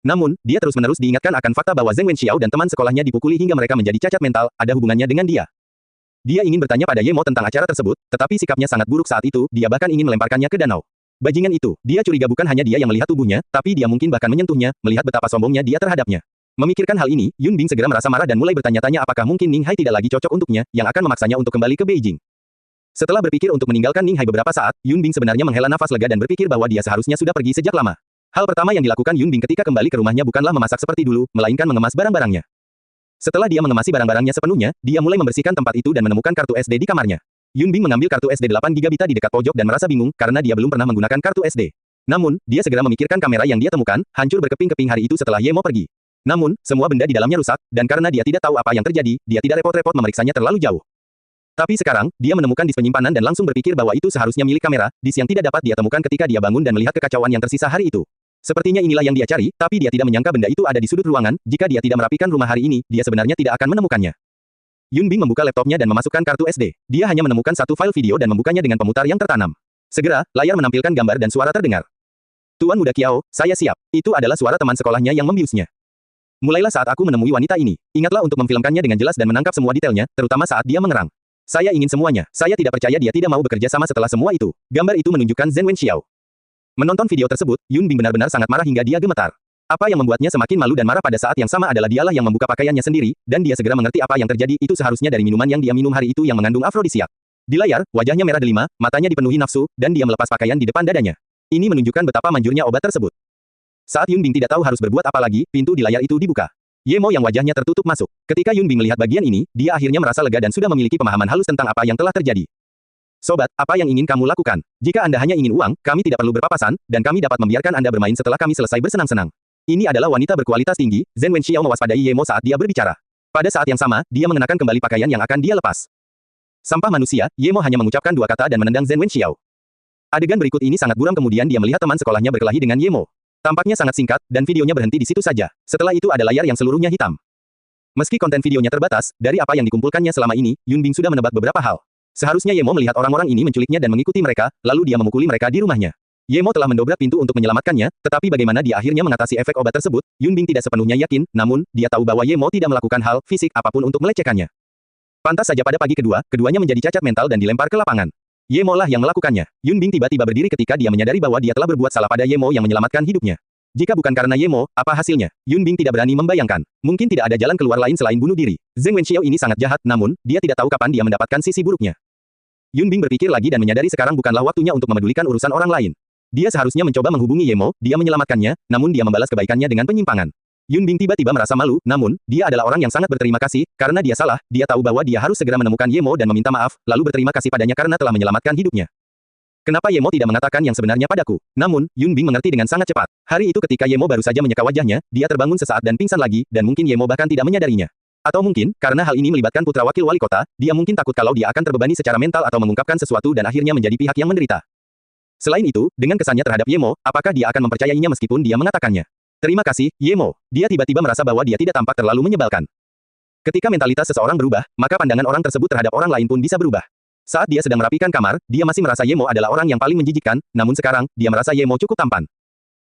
Namun, dia terus-menerus diingatkan akan fakta bahwa Zheng Wenxiao dan teman sekolahnya dipukuli hingga mereka menjadi cacat mental, ada hubungannya dengan dia. Dia ingin bertanya pada Yemo tentang acara tersebut, tetapi sikapnya sangat buruk saat itu, dia bahkan ingin melemparkannya ke danau. Bajingan itu, dia curiga bukan hanya dia yang melihat tubuhnya, tapi dia mungkin bahkan menyentuhnya, melihat betapa sombongnya dia terhadapnya. Memikirkan hal ini, Yun Bing segera merasa marah dan mulai bertanya-tanya apakah mungkin Ning Hai tidak lagi cocok untuknya, yang akan memaksanya untuk kembali ke Beijing. Setelah berpikir untuk meninggalkan Ning Hai beberapa saat, Yun Bing sebenarnya menghela nafas lega dan berpikir bahwa dia seharusnya sudah pergi sejak lama. Hal pertama yang dilakukan Yun Bing ketika kembali ke rumahnya bukanlah memasak seperti dulu, melainkan mengemas barang-barangnya. Setelah dia mengemasi barang-barangnya sepenuhnya, dia mulai membersihkan tempat itu dan menemukan kartu SD di kamarnya. Yun Bing mengambil kartu SD 8 GB di dekat pojok dan merasa bingung karena dia belum pernah menggunakan kartu SD. Namun, dia segera memikirkan kamera yang dia temukan, hancur berkeping-keping hari itu setelah Yemo pergi. Namun, semua benda di dalamnya rusak, dan karena dia tidak tahu apa yang terjadi, dia tidak repot-repot memeriksanya terlalu jauh. Tapi sekarang, dia menemukan disk penyimpanan dan langsung berpikir bahwa itu seharusnya milik kamera, disk yang tidak dapat dia temukan ketika dia bangun dan melihat kekacauan yang tersisa hari itu. Sepertinya inilah yang dia cari, tapi dia tidak menyangka benda itu ada di sudut ruangan, jika dia tidak merapikan rumah hari ini, dia sebenarnya tidak akan menemukannya. Yun Bing membuka laptopnya dan memasukkan kartu SD. Dia hanya menemukan satu file video dan membukanya dengan pemutar yang tertanam. Segera, layar menampilkan gambar dan suara terdengar. Tuan Muda Kiao, saya siap. Itu adalah suara teman sekolahnya yang membiusnya. Mulailah saat aku menemui wanita ini. Ingatlah untuk memfilmkannya dengan jelas dan menangkap semua detailnya, terutama saat dia mengerang. Saya ingin semuanya. Saya tidak percaya dia tidak mau bekerja sama setelah semua itu. Gambar itu menunjukkan Zhen Wenxiao. Menonton video tersebut, Yun Bing benar-benar sangat marah hingga dia gemetar. Apa yang membuatnya semakin malu dan marah pada saat yang sama adalah dialah yang membuka pakaiannya sendiri, dan dia segera mengerti apa yang terjadi. Itu seharusnya dari minuman yang dia minum hari itu yang mengandung afrodisiak. Di layar, wajahnya merah delima, matanya dipenuhi nafsu, dan dia melepas pakaian di depan dadanya. Ini menunjukkan betapa manjurnya obat tersebut. Saat Yun Bing tidak tahu harus berbuat apa lagi, pintu di layar itu dibuka. Yemo yang wajahnya tertutup masuk. Ketika Yun Bing melihat bagian ini, dia akhirnya merasa lega dan sudah memiliki pemahaman halus tentang apa yang telah terjadi. Sobat, apa yang ingin kamu lakukan? Jika Anda hanya ingin uang, kami tidak perlu berpapasan, dan kami dapat membiarkan Anda bermain setelah kami selesai bersenang-senang. Ini adalah wanita berkualitas tinggi, Zhen Wenxiao mewaspadai Yemo saat dia berbicara. Pada saat yang sama, dia mengenakan kembali pakaian yang akan dia lepas. Sampah manusia, Yemo hanya mengucapkan dua kata dan menendang Zhen Wenxiao. Adegan berikut ini sangat buram kemudian dia melihat teman sekolahnya berkelahi dengan Yemo. Tampaknya sangat singkat, dan videonya berhenti di situ saja. Setelah itu ada layar yang seluruhnya hitam. Meski konten videonya terbatas, dari apa yang dikumpulkannya selama ini, Yun Bing sudah menebak beberapa hal. Seharusnya Yemo melihat orang-orang ini menculiknya dan mengikuti mereka, lalu dia memukuli mereka di rumahnya. Yemo telah mendobrak pintu untuk menyelamatkannya, tetapi bagaimana dia akhirnya mengatasi efek obat tersebut, Yun Bing tidak sepenuhnya yakin, namun, dia tahu bahwa Yemo tidak melakukan hal fisik apapun untuk melecehkannya. Pantas saja pada pagi kedua, keduanya menjadi cacat mental dan dilempar ke lapangan. Yemo lah yang melakukannya. Yun Bing tiba-tiba berdiri ketika dia menyadari bahwa dia telah berbuat salah pada Yemo yang menyelamatkan hidupnya. Jika bukan karena Yemo, apa hasilnya? Yun Bing tidak berani membayangkan. Mungkin tidak ada jalan keluar lain selain bunuh diri. Zhen Wenxiao ini sangat jahat, namun, dia tidak tahu kapan dia mendapatkan sisi buruknya. Yun Bing berpikir lagi dan menyadari sekarang bukanlah waktunya untuk memedulikan urusan orang lain. Dia seharusnya mencoba menghubungi Yemo, dia menyelamatkannya, namun dia membalas kebaikannya dengan penyimpangan. Yun Bing tiba-tiba merasa malu, namun, dia adalah orang yang sangat berterima kasih, karena dia salah, dia tahu bahwa dia harus segera menemukan Yemo dan meminta maaf, lalu berterima kasih padanya karena telah menyelamatkan hidupnya. Kenapa Yemo tidak mengatakan yang sebenarnya padaku? Namun, Yun Bing mengerti dengan sangat cepat. Hari itu ketika Yemo baru saja menyeka wajahnya, dia terbangun sesaat dan pingsan lagi, dan mungkin Yemo bahkan tidak menyadarinya. Atau mungkin, karena hal ini melibatkan putra wakil wali kota, dia mungkin takut kalau dia akan terbebani secara mental atau mengungkapkan sesuatu dan akhirnya menjadi pihak yang menderita. Selain itu, dengan kesannya terhadap Yemo, apakah dia akan mempercayainya meskipun dia mengatakannya? Terima kasih, Yemo. Dia tiba-tiba merasa bahwa dia tidak tampak terlalu menyebalkan. Ketika mentalitas seseorang berubah, maka pandangan orang tersebut terhadap orang lain pun bisa berubah. Saat dia sedang merapikan kamar, dia masih merasa Yemo adalah orang yang paling menjijikkan, namun sekarang, dia merasa Yemo cukup tampan.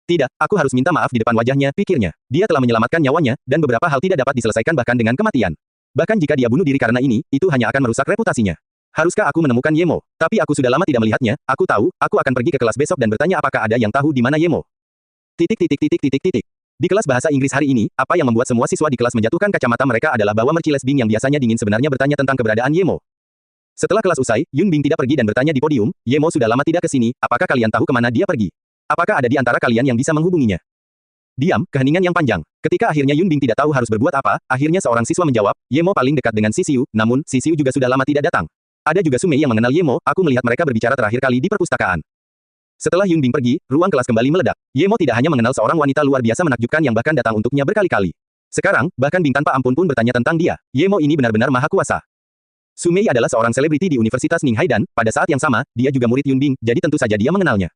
Tidak, aku harus minta maaf di depan wajahnya, pikirnya. Dia telah menyelamatkan nyawanya, dan beberapa hal tidak dapat diselesaikan bahkan dengan kematian. Bahkan jika dia bunuh diri karena ini, itu hanya akan merusak reputasinya. Haruskah aku menemukan Yemo? Tapi aku sudah lama tidak melihatnya, aku tahu, aku akan pergi ke kelas besok dan bertanya apakah ada yang tahu di mana Yemo. Di kelas bahasa Inggris hari ini, apa yang membuat semua siswa di kelas menjatuhkan kacamata mereka adalah bahwa Merciless Bing yang biasanya dingin sebenarnya bertanya tentang keberadaan Yemo. Setelah kelas usai, Yun Bing tidak pergi dan bertanya di podium, Yemo sudah lama tidak ke sini, apakah kalian tahu kemana dia pergi? Apakah ada di antara kalian yang bisa menghubunginya? Diam, keheningan yang panjang. Ketika akhirnya Yun Bing tidak tahu harus berbuat apa, akhirnya seorang siswa menjawab, Yemo paling dekat dengan Sisiu, namun, Sisiu juga sudah lama tidak datang. Ada juga Sumei yang mengenal Yemo, aku melihat mereka berbicara terakhir kali di perpustakaan. Setelah Yun Bing pergi, ruang kelas kembali meledak. Yemo tidak hanya mengenal seorang wanita luar biasa menakjubkan yang bahkan datang untuknya berkali-kali. Sekarang, bahkan Bing tanpa ampun pun bertanya tentang dia. Yemo ini benar-benar maha kuasa. Sumei adalah seorang selebriti di Universitas Ninghai dan, pada saat yang sama, dia juga murid Yun Bing, jadi tentu saja dia mengenalnya.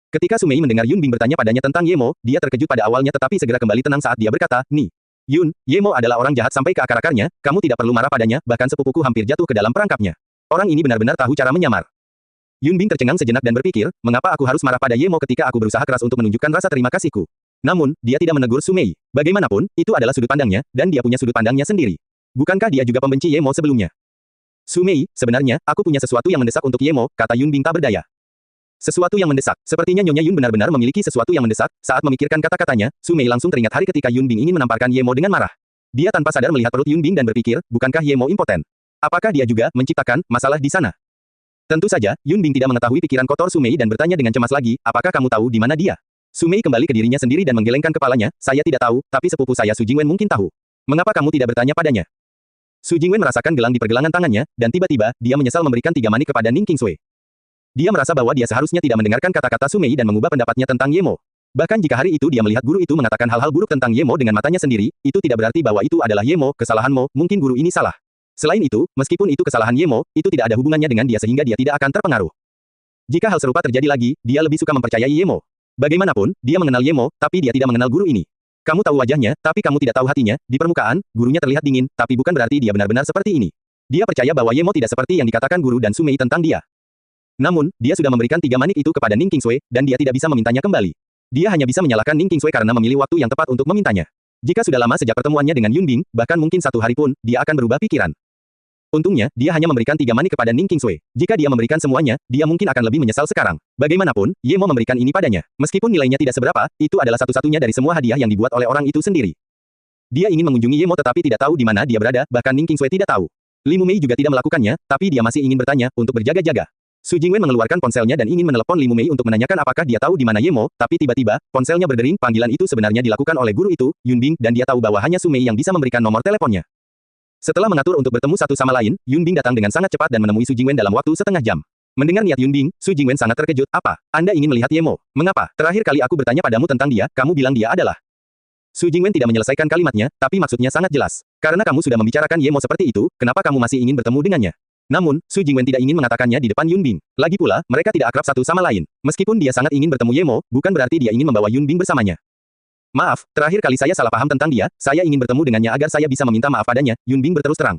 Ketika Sumei mendengar Yun Bing bertanya padanya tentang Yemo, dia terkejut pada awalnya tetapi segera kembali tenang saat dia berkata, "Nih, Yun, Yemo adalah orang jahat sampai ke akar-akarnya, kamu tidak perlu marah padanya, bahkan sepupuku hampir jatuh ke dalam perangkapnya. Orang ini benar-benar tahu cara menyamar." Yun Bing tercengang sejenak dan berpikir, mengapa aku harus marah pada Yemo ketika aku berusaha keras untuk menunjukkan rasa terima kasihku. Namun, dia tidak menegur Sumei. Bagaimanapun, itu adalah sudut pandangnya, dan dia punya sudut pandangnya sendiri. Bukankah dia juga pembenci Yemo sebelumnya? Sumei, sebenarnya, aku punya sesuatu yang mendesak untuk Yemo, kata Yun Bing tak berdaya. Sesuatu yang mendesak. Sepertinya Nyonya Yun benar-benar memiliki sesuatu yang mendesak. Saat memikirkan kata-katanya, Sumei langsung teringat hari ketika Yun Bing ingin menamparkan Yemo dengan marah. Dia tanpa sadar melihat perut Yun Bing dan berpikir, bukankah Yemo impoten? Apakah dia juga menciptakan masalah di sana? Tentu saja, Yun Bing tidak mengetahui pikiran kotor Sumei dan bertanya dengan cemas lagi, apakah kamu tahu di mana dia? Sumei kembali ke dirinya sendiri dan menggelengkan kepalanya, saya tidak tahu, tapi sepupu saya Su Jingwen mungkin tahu. Mengapa kamu tidak bertanya padanya? Su Jingwen merasakan gelang di pergelangan tangannya, dan tiba-tiba, dia menyesal memberikan 3 manik kepada Ning Qingsui. Dia merasa bahwa dia seharusnya tidak mendengarkan kata-kata Sumei dan mengubah pendapatnya tentang Yemo. Bahkan jika hari itu dia melihat guru itu mengatakan hal-hal buruk tentang Yemo dengan matanya sendiri, itu tidak berarti bahwa itu adalah Yemo, kesalahanmu, mungkin guru ini salah. Selain itu, meskipun itu kesalahan Yemo, itu tidak ada hubungannya dengan dia sehingga dia tidak akan terpengaruh. Jika hal serupa terjadi lagi, dia lebih suka mempercayai Yemo. Bagaimanapun, dia mengenal Yemo, tapi dia tidak mengenal guru ini. Kamu tahu wajahnya, tapi kamu tidak tahu hatinya. Di permukaan, gurunya terlihat dingin, tapi bukan berarti dia benar-benar seperti ini. Dia percaya bahwa Ye Mo tidak seperti yang dikatakan guru dan Sumei tentang dia. Namun, dia sudah memberikan 3 manik itu kepada Ning Qingsui, dan dia tidak bisa memintanya kembali. Dia hanya bisa menyalahkan Ning Qingsui karena memilih waktu yang tepat untuk memintanya. Jika sudah lama sejak pertemuannya dengan Yun Bing, bahkan mungkin 1 hari pun, dia akan berubah pikiran. Untungnya, dia hanya memberikan 3 manik kepada Ning Qingsui. Jika dia memberikan semuanya, dia mungkin akan lebih menyesal sekarang. Bagaimanapun, Ye Mo memberikan ini padanya. Meskipun nilainya tidak seberapa, itu adalah satu-satunya dari semua hadiah yang dibuat oleh orang itu sendiri. Dia ingin mengunjungi Ye Mo tetapi tidak tahu di mana dia berada, bahkan Ning Qingsui tidak tahu. Li Mumei juga tidak melakukannya, tapi dia masih ingin bertanya, untuk berjaga-jaga. Su Jingwen mengeluarkan ponselnya dan ingin menelepon Li Mumei untuk menanyakan apakah dia tahu di mana Ye Mo, tapi tiba-tiba, ponselnya berdering. Panggilan itu sebenarnya dilakukan oleh guru itu, Yun Bing, dan dia tahu bahwa hanya Su Mei yang bisa memberikan nomor teleponnya. Setelah mengatur untuk bertemu satu sama lain, Yun Bing datang dengan sangat cepat dan menemui Su Jingwen dalam waktu setengah jam. Mendengar niat Yun Bing, Su Jingwen sangat terkejut. Apa? Anda ingin melihat Ye Mo? Mengapa? Terakhir kali aku bertanya padamu tentang dia, kamu bilang dia adalah... Su Jingwen tidak menyelesaikan kalimatnya, tapi maksudnya sangat jelas. Karena kamu sudah membicarakan Ye Mo seperti itu, kenapa kamu masih ingin bertemu dengannya? Namun, Su Jingwen tidak ingin mengatakannya di depan Yun Bing. Lagi pula, mereka tidak akrab satu sama lain. Meskipun dia sangat ingin bertemu Ye Mo, bukan berarti dia ingin membawa Yun Bing bersamanya. Maaf, terakhir kali saya salah paham tentang dia, saya ingin bertemu dengannya agar saya bisa meminta maaf padanya, Yun Bing berterus terang.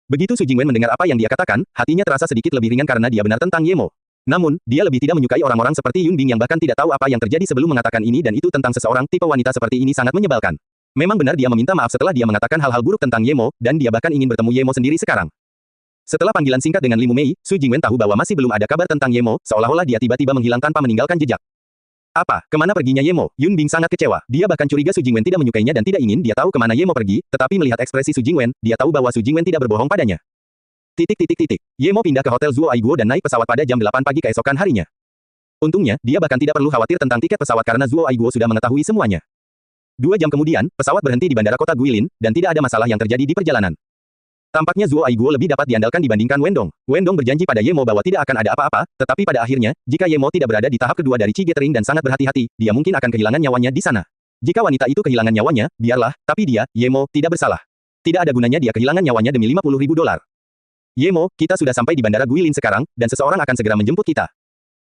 Begitu Su Jingwen mendengar apa yang dia katakan, hatinya terasa sedikit lebih ringan karena dia benar tentang Ye Mo. Namun, dia lebih tidak menyukai orang-orang seperti Yun Bing yang bahkan tidak tahu apa yang terjadi sebelum mengatakan ini dan itu tentang seseorang tipe wanita seperti ini sangat menyebalkan. Memang benar dia meminta maaf setelah dia mengatakan hal-hal buruk tentang Ye Mo, dan dia bahkan ingin bertemu Ye Mo sendiri sekarang. Setelah panggilan singkat dengan Li Mumei, Su Jingwen tahu bahwa masih belum ada kabar tentang Ye Mo, seolah-olah dia tiba-tiba menghilang tanpa meninggalkan jejak. Apa? Kemana perginya Ye Mo? Yun Bing sangat kecewa. Dia bahkan curiga Su Jingwen tidak menyukainya dan tidak ingin dia tahu kemana Ye Mo pergi, tetapi melihat ekspresi Su Jingwen, dia tahu bahwa Su Jingwen tidak berbohong padanya. Ye Mo pindah ke Hotel Zuo Aiguo dan naik pesawat pada jam 8 pagi keesokan harinya. Untungnya, dia bahkan tidak perlu khawatir tentang tiket pesawat karena Zuo Aiguo sudah mengetahui semuanya. 2 jam kemudian, pesawat berhenti di bandara kota Guilin, dan tidak ada masalah yang terjadi di perjalanan. Tampaknya Zuo Aiguo lebih dapat diandalkan dibandingkan Wendong. Wendong berjanji pada Ye Mo bahwa tidak akan ada apa-apa, tetapi pada akhirnya, jika Ye Mo tidak berada di tahap kedua dari Qi Gathering dan sangat berhati-hati, dia mungkin akan kehilangan nyawanya di sana. Jika wanita itu kehilangan nyawanya, biarlah, tapi dia, Ye Mo, tidak bersalah. Tidak ada gunanya dia kehilangan nyawanya demi $50.000. Ye Mo, kita sudah sampai di bandara Guilin sekarang, dan seseorang akan segera menjemput kita.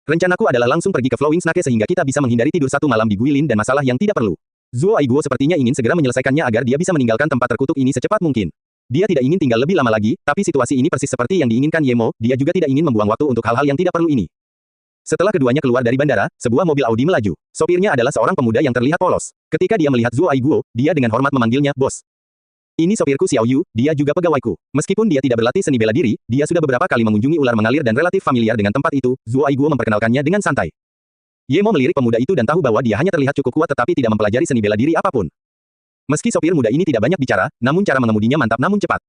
Rencanaku adalah langsung pergi ke Flowing Snake sehingga kita bisa menghindari tidur 1 malam di Guilin dan masalah yang tidak perlu. Zuo Aiguo sepertinya ingin segera menyelesaikannya agar dia bisa meninggalkan tempat terkutuk ini secepat mungkin. Dia tidak ingin tinggal lebih lama lagi, tapi situasi ini persis seperti yang diinginkan Ye Mo, dia juga tidak ingin membuang waktu untuk hal-hal yang tidak perlu ini. Setelah keduanya keluar dari bandara, sebuah mobil Audi melaju. Sopirnya adalah seorang pemuda yang terlihat polos. Ketika dia melihat Zuo Aiguo, dia dengan hormat memanggilnya, "Bos." Ini sopirku Xiao Yu, dia juga pegawaiku. Meskipun dia tidak berlatih seni bela diri, dia sudah beberapa kali mengunjungi ular mengalir dan relatif familiar dengan tempat itu. Zuo Aiguo memperkenalkannya dengan santai. Ye Mo melirik pemuda itu dan tahu bahwa dia hanya terlihat cukup kuat tetapi tidak mempelajari seni bela diri apapun. Meski sopir muda ini tidak banyak bicara, namun cara mengemudinya mantap namun cepat.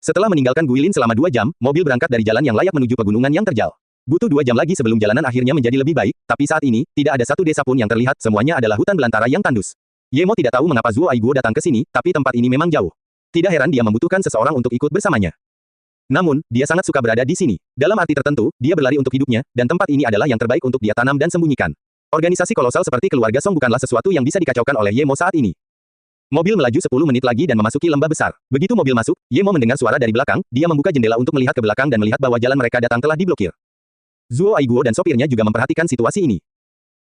Setelah meninggalkan Guilin selama 2 jam, mobil berangkat dari jalan yang layak menuju pegunungan yang terjal. Butuh 2 jam lagi sebelum jalanan akhirnya menjadi lebih baik, tapi saat ini, tidak ada satu desa pun yang terlihat, semuanya adalah hutan belantara yang tandus. Ye Mo tidak tahu mengapa Zuo Aiguo datang ke sini, tapi tempat ini memang jauh. Tidak heran dia membutuhkan seseorang untuk ikut bersamanya. Namun, dia sangat suka berada di sini. Dalam arti tertentu, dia berlari untuk hidupnya, dan tempat ini adalah yang terbaik untuk dia tanam dan sembunyikan. Organisasi kolosal seperti keluarga Song bukanlah sesuatu yang bisa dikacaukan oleh Ye Mo saat ini. Mobil melaju 10 menit lagi dan memasuki lembah besar. Begitu mobil masuk, Ye Mo mendengar suara dari belakang, dia membuka jendela untuk melihat ke belakang dan melihat bahwa jalan mereka datang telah diblokir. Zuo Aiguo dan sopirnya juga memperhatikan situasi ini.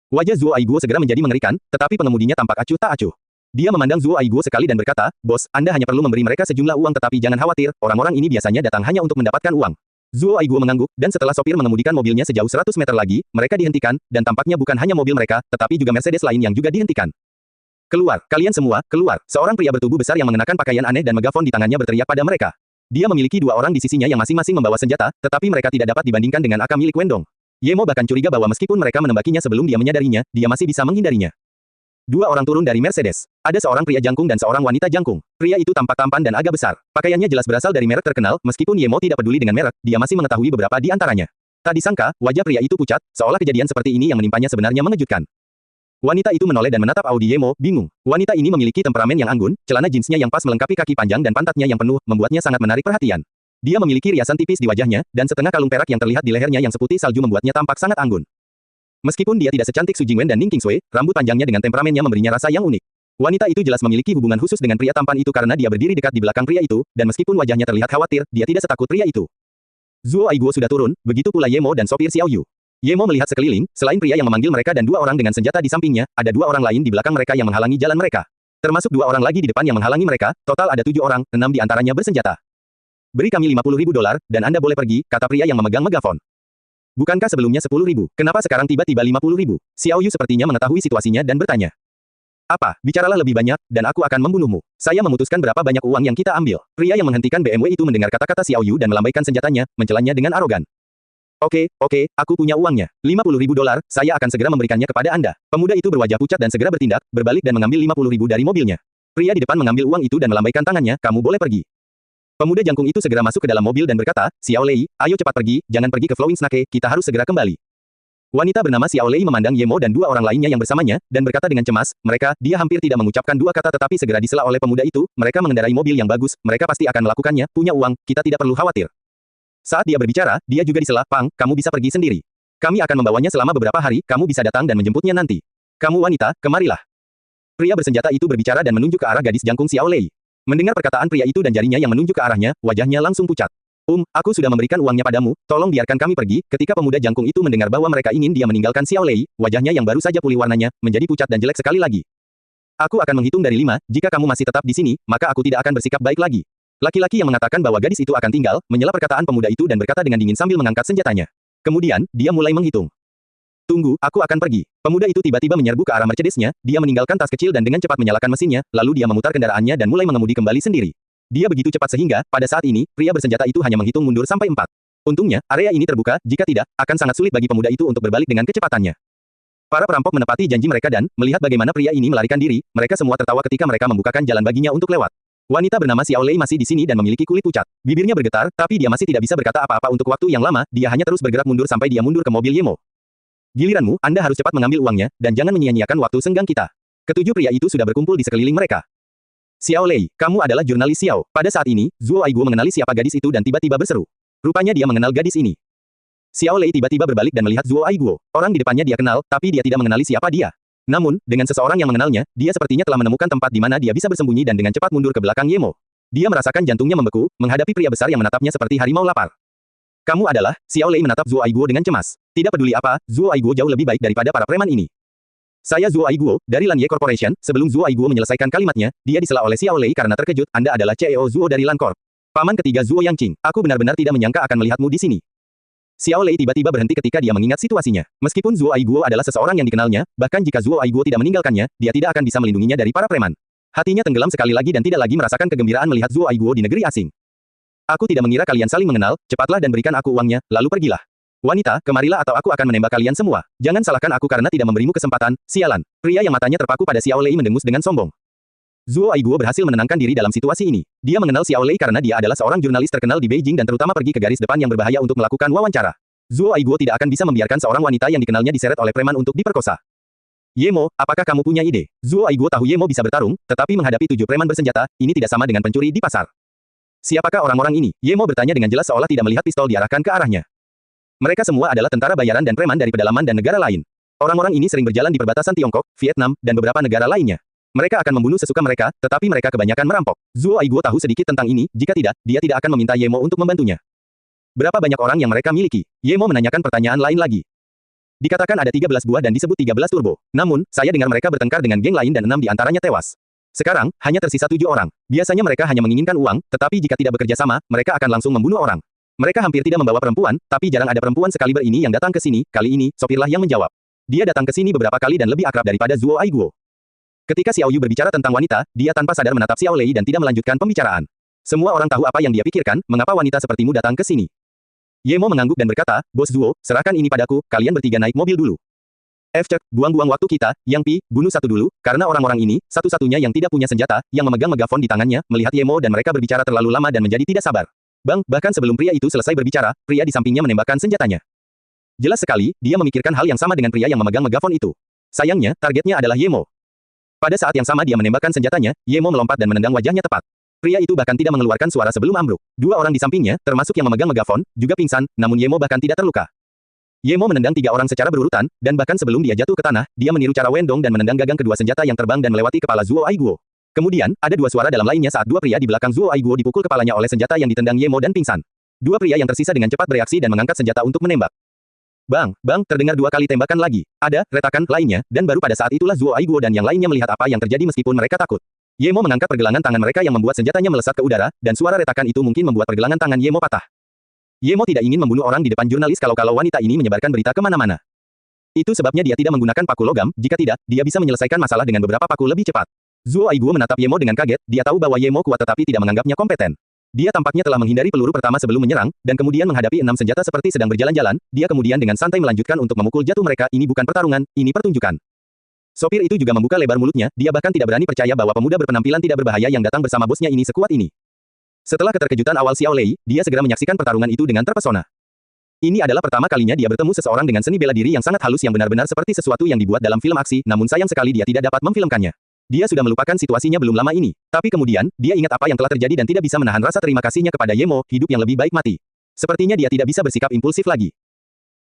Wajah Zuo Aiguo segera menjadi mengerikan, tetapi pengemudinya tampak acuh tak acuh. Dia memandang Zuo Aiguo sekali dan berkata, "Bos, Anda hanya perlu memberi mereka sejumlah uang tetapi jangan khawatir, orang-orang ini biasanya datang hanya untuk mendapatkan uang." Zuo Aiguo mengangguk, dan setelah sopir mengemudikan mobilnya sejauh 100 meter lagi, mereka dihentikan, dan tampaknya bukan hanya mobil mereka, tetapi juga Mercedes lain yang juga dihentikan. "Keluar, kalian semua, keluar!" Seorang pria bertubuh besar yang mengenakan pakaian aneh dan megafon di tangannya berteriak pada mereka. Dia memiliki 2 orang di sisinya yang masing-masing membawa senjata, tetapi mereka tidak dapat dibandingkan dengan AK milik Wendong. Ye Mo bahkan curiga bahwa meskipun mereka menembakinya sebelum dia menyadarinya, dia masih bisa menghindarinya. 2 orang turun dari Mercedes. Ada seorang pria jangkung dan seorang wanita jangkung. Pria itu tampak tampan dan agak besar. Pakaiannya jelas berasal dari merek terkenal, meskipun Ye Mo tidak peduli dengan merek, dia masih mengetahui beberapa di antaranya. Tak disangka, wajah pria itu pucat, seolah kejadian seperti ini yang menimpanya sebenarnya mengejutkan. Wanita itu menoleh dan menatap Audi Ye Mo, bingung. Wanita ini memiliki temperamen yang anggun, celana jeansnya yang pas melengkapi kaki panjang dan pantatnya yang penuh, membuatnya sangat menarik perhatian. Dia memiliki riasan tipis di wajahnya, dan setengah kalung perak yang terlihat di lehernya yang seputih salju membuatnya tampak sangat anggun. Meskipun dia tidak secantik Su Jingwen dan Ning Qingsui, rambut panjangnya dengan temperamennya memberinya rasa yang unik. Wanita itu jelas memiliki hubungan khusus dengan pria tampan itu karena dia berdiri dekat di belakang pria itu, dan meskipun wajahnya terlihat khawatir, dia tidak setakut pria itu. Zuo Aiguo sudah turun, begitu pula Ye Mo dan sopir Xiao Yu. Yemo melihat sekeliling, selain pria yang memanggil mereka dan 2 orang dengan senjata di sampingnya, ada 2 orang lain di belakang mereka yang menghalangi jalan mereka. Termasuk 2 orang lagi di depan yang menghalangi mereka, total ada 7 orang, 6 di antaranya bersenjata. Beri kami $50.000 dan Anda boleh pergi, kata pria yang memegang megafon. Bukankah sebelumnya 10.000? Kenapa sekarang tiba-tiba 50.000? Xiao Yu sepertinya mengetahui situasinya dan bertanya. Apa? Bicaralah lebih banyak, dan aku akan membunuhmu. Saya memutuskan berapa banyak uang yang kita ambil. Pria yang menghentikan BMW itu mendengar kata-kata Xiao Yu dan melambaikan senjatanya, mencelannya dengan arogan. Oke, aku punya uangnya. $50.000, saya akan segera memberikannya kepada Anda. Pemuda itu berwajah pucat dan segera bertindak, berbalik dan mengambil 50.000 dari mobilnya. Pria di depan mengambil uang itu dan melambaikan tangannya, kamu boleh pergi. Pemuda jangkung itu segera masuk ke dalam mobil dan berkata, Xiao Lei, ayo cepat pergi, jangan pergi ke Flowing Snake, kita harus segera kembali. Wanita bernama Xiao Lei memandang Yemo dan 2 orang lainnya yang bersamanya, dan berkata dengan cemas, dia hampir tidak mengucapkan 2 kata tetapi segera disela oleh pemuda itu, mereka mengendarai mobil yang bagus, mereka pasti akan melakukannya, punya uang, kita tidak perlu khawatir. Saat dia berbicara, dia juga disela, Pang, kamu bisa pergi sendiri. Kami akan membawanya selama beberapa hari, kamu bisa datang dan menjemputnya nanti. Kamu wanita, kemarilah. Pria bersenjata itu berbicara dan menunjuk ke arah gadis jangkung Xiao Lei. Mendengar perkataan pria itu dan jarinya yang menunjuk ke arahnya, wajahnya langsung pucat. Aku sudah memberikan uangnya padamu, tolong biarkan kami pergi. Ketika pemuda jangkung itu mendengar bahwa mereka ingin dia meninggalkan Xiao Lei, wajahnya yang baru saja pulih warnanya, menjadi pucat dan jelek sekali lagi. Aku akan menghitung dari 5, jika kamu masih tetap di sini, maka aku tidak akan bersikap baik lagi. Laki-laki yang mengatakan bahwa gadis itu akan tinggal, menyela perkataan pemuda itu dan berkata dengan dingin sambil mengangkat senjatanya. Kemudian, dia mulai menghitung. Tunggu, aku akan pergi. Pemuda itu tiba-tiba menyerbu ke arah Mercedes-nya, dia meninggalkan tas kecil dan dengan cepat menyalakan mesinnya, lalu dia memutar kendaraannya dan mulai mengemudi kembali sendiri. Dia begitu cepat sehingga, pada saat ini, pria bersenjata itu hanya menghitung mundur sampai 4. Untungnya, area ini terbuka, jika tidak, akan sangat sulit bagi pemuda itu untuk berbalik dengan kecepatannya. Para perampok menepati janji mereka dan, melihat bagaimana pria ini melarikan diri, mereka semua tertawa ketika mereka membukakan jalan baginya untuk lewat. Wanita bernama Xiao Lei masih di sini dan memiliki kulit pucat. Bibirnya bergetar, tapi dia masih tidak bisa berkata apa-apa untuk waktu yang lama, dia hanya terus bergerak mundur sampai dia mundur ke mobil Yemo. Giliranmu, Anda harus cepat mengambil uangnya, dan jangan menyia-nyiakan waktu senggang kita. Ketujuh pria itu sudah berkumpul di sekeliling mereka. Xiao Lei, kamu adalah jurnalis Xiao. Pada saat ini, Zuo Aiguo mengenali siapa gadis itu dan tiba-tiba berseru. Rupanya dia mengenal gadis ini. Xiao Lei tiba-tiba berbalik dan melihat Zuo Aiguo. Orang di depannya dia kenal, tapi dia tidak mengenali siapa dia. Namun, dengan seseorang yang mengenalnya, dia sepertinya telah menemukan tempat di mana dia bisa bersembunyi dan dengan cepat mundur ke belakang Yemo. Dia merasakan jantungnya membeku, menghadapi pria besar yang menatapnya seperti harimau lapar. Kamu adalah, Xiao Lei menatap Zuo Aiguo dengan cemas. Tidak peduli apa, Zuo Aiguo jauh lebih baik daripada para preman ini. Saya Zuo Aiguo, dari Lanye Corporation. Sebelum Zuo Aiguo menyelesaikan kalimatnya, dia disela oleh Xiao Lei karena terkejut, Anda adalah CEO Zuo dari Lancorp. Paman ketiga Zuo Yangqing. Aku benar-benar tidak menyangka akan melihatmu di sini. Xiao Lei tiba-tiba berhenti ketika dia mengingat situasinya. Meskipun Zuo Aiguo adalah seseorang yang dikenalnya, bahkan jika Zuo Aiguo tidak meninggalkannya, dia tidak akan bisa melindunginya dari para preman. Hatinya tenggelam sekali lagi dan tidak lagi merasakan kegembiraan melihat Zuo Aiguo di negeri asing. Aku tidak mengira kalian saling mengenal, cepatlah dan berikan aku uangnya, lalu pergilah. Wanita, kemarilah atau aku akan menembak kalian semua. Jangan salahkan aku karena tidak memberimu kesempatan, sialan. Pria yang matanya terpaku pada Xiao Lei mendengus dengan sombong. Zuo Aiguo berhasil menenangkan diri dalam situasi ini. Dia mengenal Xiao Lei karena dia adalah seorang jurnalis terkenal di Beijing dan terutama pergi ke garis depan yang berbahaya untuk melakukan wawancara. Zuo Aiguo tidak akan bisa membiarkan seorang wanita yang dikenalnya diseret oleh preman untuk diperkosa. Yemo, apakah kamu punya ide? Zuo Aiguo tahu Yemo bisa bertarung, tetapi menghadapi 7 preman bersenjata, ini tidak sama dengan pencuri di pasar. Siapakah orang-orang ini? Yemo bertanya dengan jelas seolah tidak melihat pistol diarahkan ke arahnya. Mereka semua adalah tentara bayaran dan preman dari pedalaman dan negara lain. Orang-orang ini sering berjalan di perbatasan Tiongkok, Vietnam, dan beberapa negara lainnya. Mereka akan membunuh sesuka mereka, tetapi mereka kebanyakan merampok. Zuo Aiguo tahu sedikit tentang ini, jika tidak, dia tidak akan meminta Yemo untuk membantunya. Berapa banyak orang yang mereka miliki? Yemo menanyakan pertanyaan lain lagi. Dikatakan ada 13 buah dan disebut 13 turbo. Namun, saya dengar mereka bertengkar dengan geng lain dan 6 di antaranya tewas. Sekarang, hanya tersisa 7 orang. Biasanya mereka hanya menginginkan uang, tetapi jika tidak bekerja sama, mereka akan langsung membunuh orang. Mereka hampir tidak membawa perempuan, tapi jarang ada perempuan sekaliber ini yang datang ke sini, kali ini, sopirlah yang menjawab. Dia datang ke sini beberapa kali dan lebih akrab daripada Zuo Aiguo. Ketika Xiao Yu berbicara tentang wanita, dia tanpa sadar menatap Xiao Lei dan tidak melanjutkan pembicaraan. Semua orang tahu apa yang dia pikirkan, mengapa wanita sepertimu datang ke sini. Yemo mengangguk dan berkata, Bos Zuo, serahkan ini padaku, kalian bertiga naik mobil dulu. Cek, buang-buang waktu kita, Yang Pi, bunuh satu dulu, karena orang-orang ini, satu-satunya yang tidak punya senjata, yang memegang megafon di tangannya, melihat Yemo dan mereka berbicara terlalu lama dan menjadi tidak sabar. Bang, bahkan sebelum pria itu selesai berbicara, pria di sampingnya menembakkan senjatanya. Jelas sekali, dia memikirkan hal yang sama dengan pria yang memegang megafon itu. Sayangnya, targetnya adalah Yemo. Pada saat yang sama dia menembakkan senjatanya, Yemo melompat dan menendang wajahnya tepat. Pria itu bahkan tidak mengeluarkan suara sebelum ambruk. 2 orang di sampingnya, termasuk yang memegang megafon, juga pingsan, namun Yemo bahkan tidak terluka. Yemo menendang 3 orang secara berurutan, dan bahkan sebelum dia jatuh ke tanah, dia meniru cara Wendong dan menendang gagang kedua senjata yang terbang dan melewati kepala Zuo Aiguo. Kemudian, ada 2 suara dalam lainnya saat 2 pria di belakang Zuo Aiguo dipukul kepalanya oleh senjata yang ditendang Yemo dan pingsan. 2 pria yang tersisa dengan cepat bereaksi dan mengangkat senjata untuk menembak. Bang, bang, terdengar 2 kali tembakan lagi. Ada retakan lainnya, dan baru pada saat itulah Zuo Aiguo dan yang lainnya melihat apa yang terjadi meskipun mereka takut. Yemo mengangkat pergelangan tangan mereka yang membuat senjatanya melesat ke udara, dan suara retakan itu mungkin membuat pergelangan tangan Yemo patah. Yemo tidak ingin membunuh orang di depan jurnalis kalau wanita ini menyebarkan berita kemana-mana. Itu sebabnya dia tidak menggunakan paku logam, jika tidak, dia bisa menyelesaikan masalah dengan beberapa paku lebih cepat. Zuo Aiguo menatap Yemo dengan kaget, dia tahu bahwa Yemo kuat tetapi tidak menganggapnya kompeten. Dia tampaknya telah menghindari peluru pertama sebelum menyerang, dan kemudian menghadapi 6 senjata seperti sedang berjalan-jalan, dia kemudian dengan santai melanjutkan untuk memukul jatuh mereka. Ini bukan pertarungan, ini pertunjukan. Sopir itu juga membuka lebar mulutnya, dia bahkan tidak berani percaya bahwa pemuda berpenampilan tidak berbahaya yang datang bersama bosnya ini sekuat ini. Setelah keterkejutan awal Xiao Lei, dia segera menyaksikan pertarungan itu dengan terpesona. Ini adalah pertama kalinya dia bertemu seseorang dengan seni bela diri yang sangat halus yang benar-benar seperti sesuatu yang dibuat dalam film aksi, namun sayang sekali dia tidak dapat memfilmkannya. Dia sudah melupakan situasinya belum lama ini. Tapi kemudian, dia ingat apa yang telah terjadi dan tidak bisa menahan rasa terima kasihnya kepada Yemo, hidup yang lebih baik mati. Sepertinya dia tidak bisa bersikap impulsif lagi.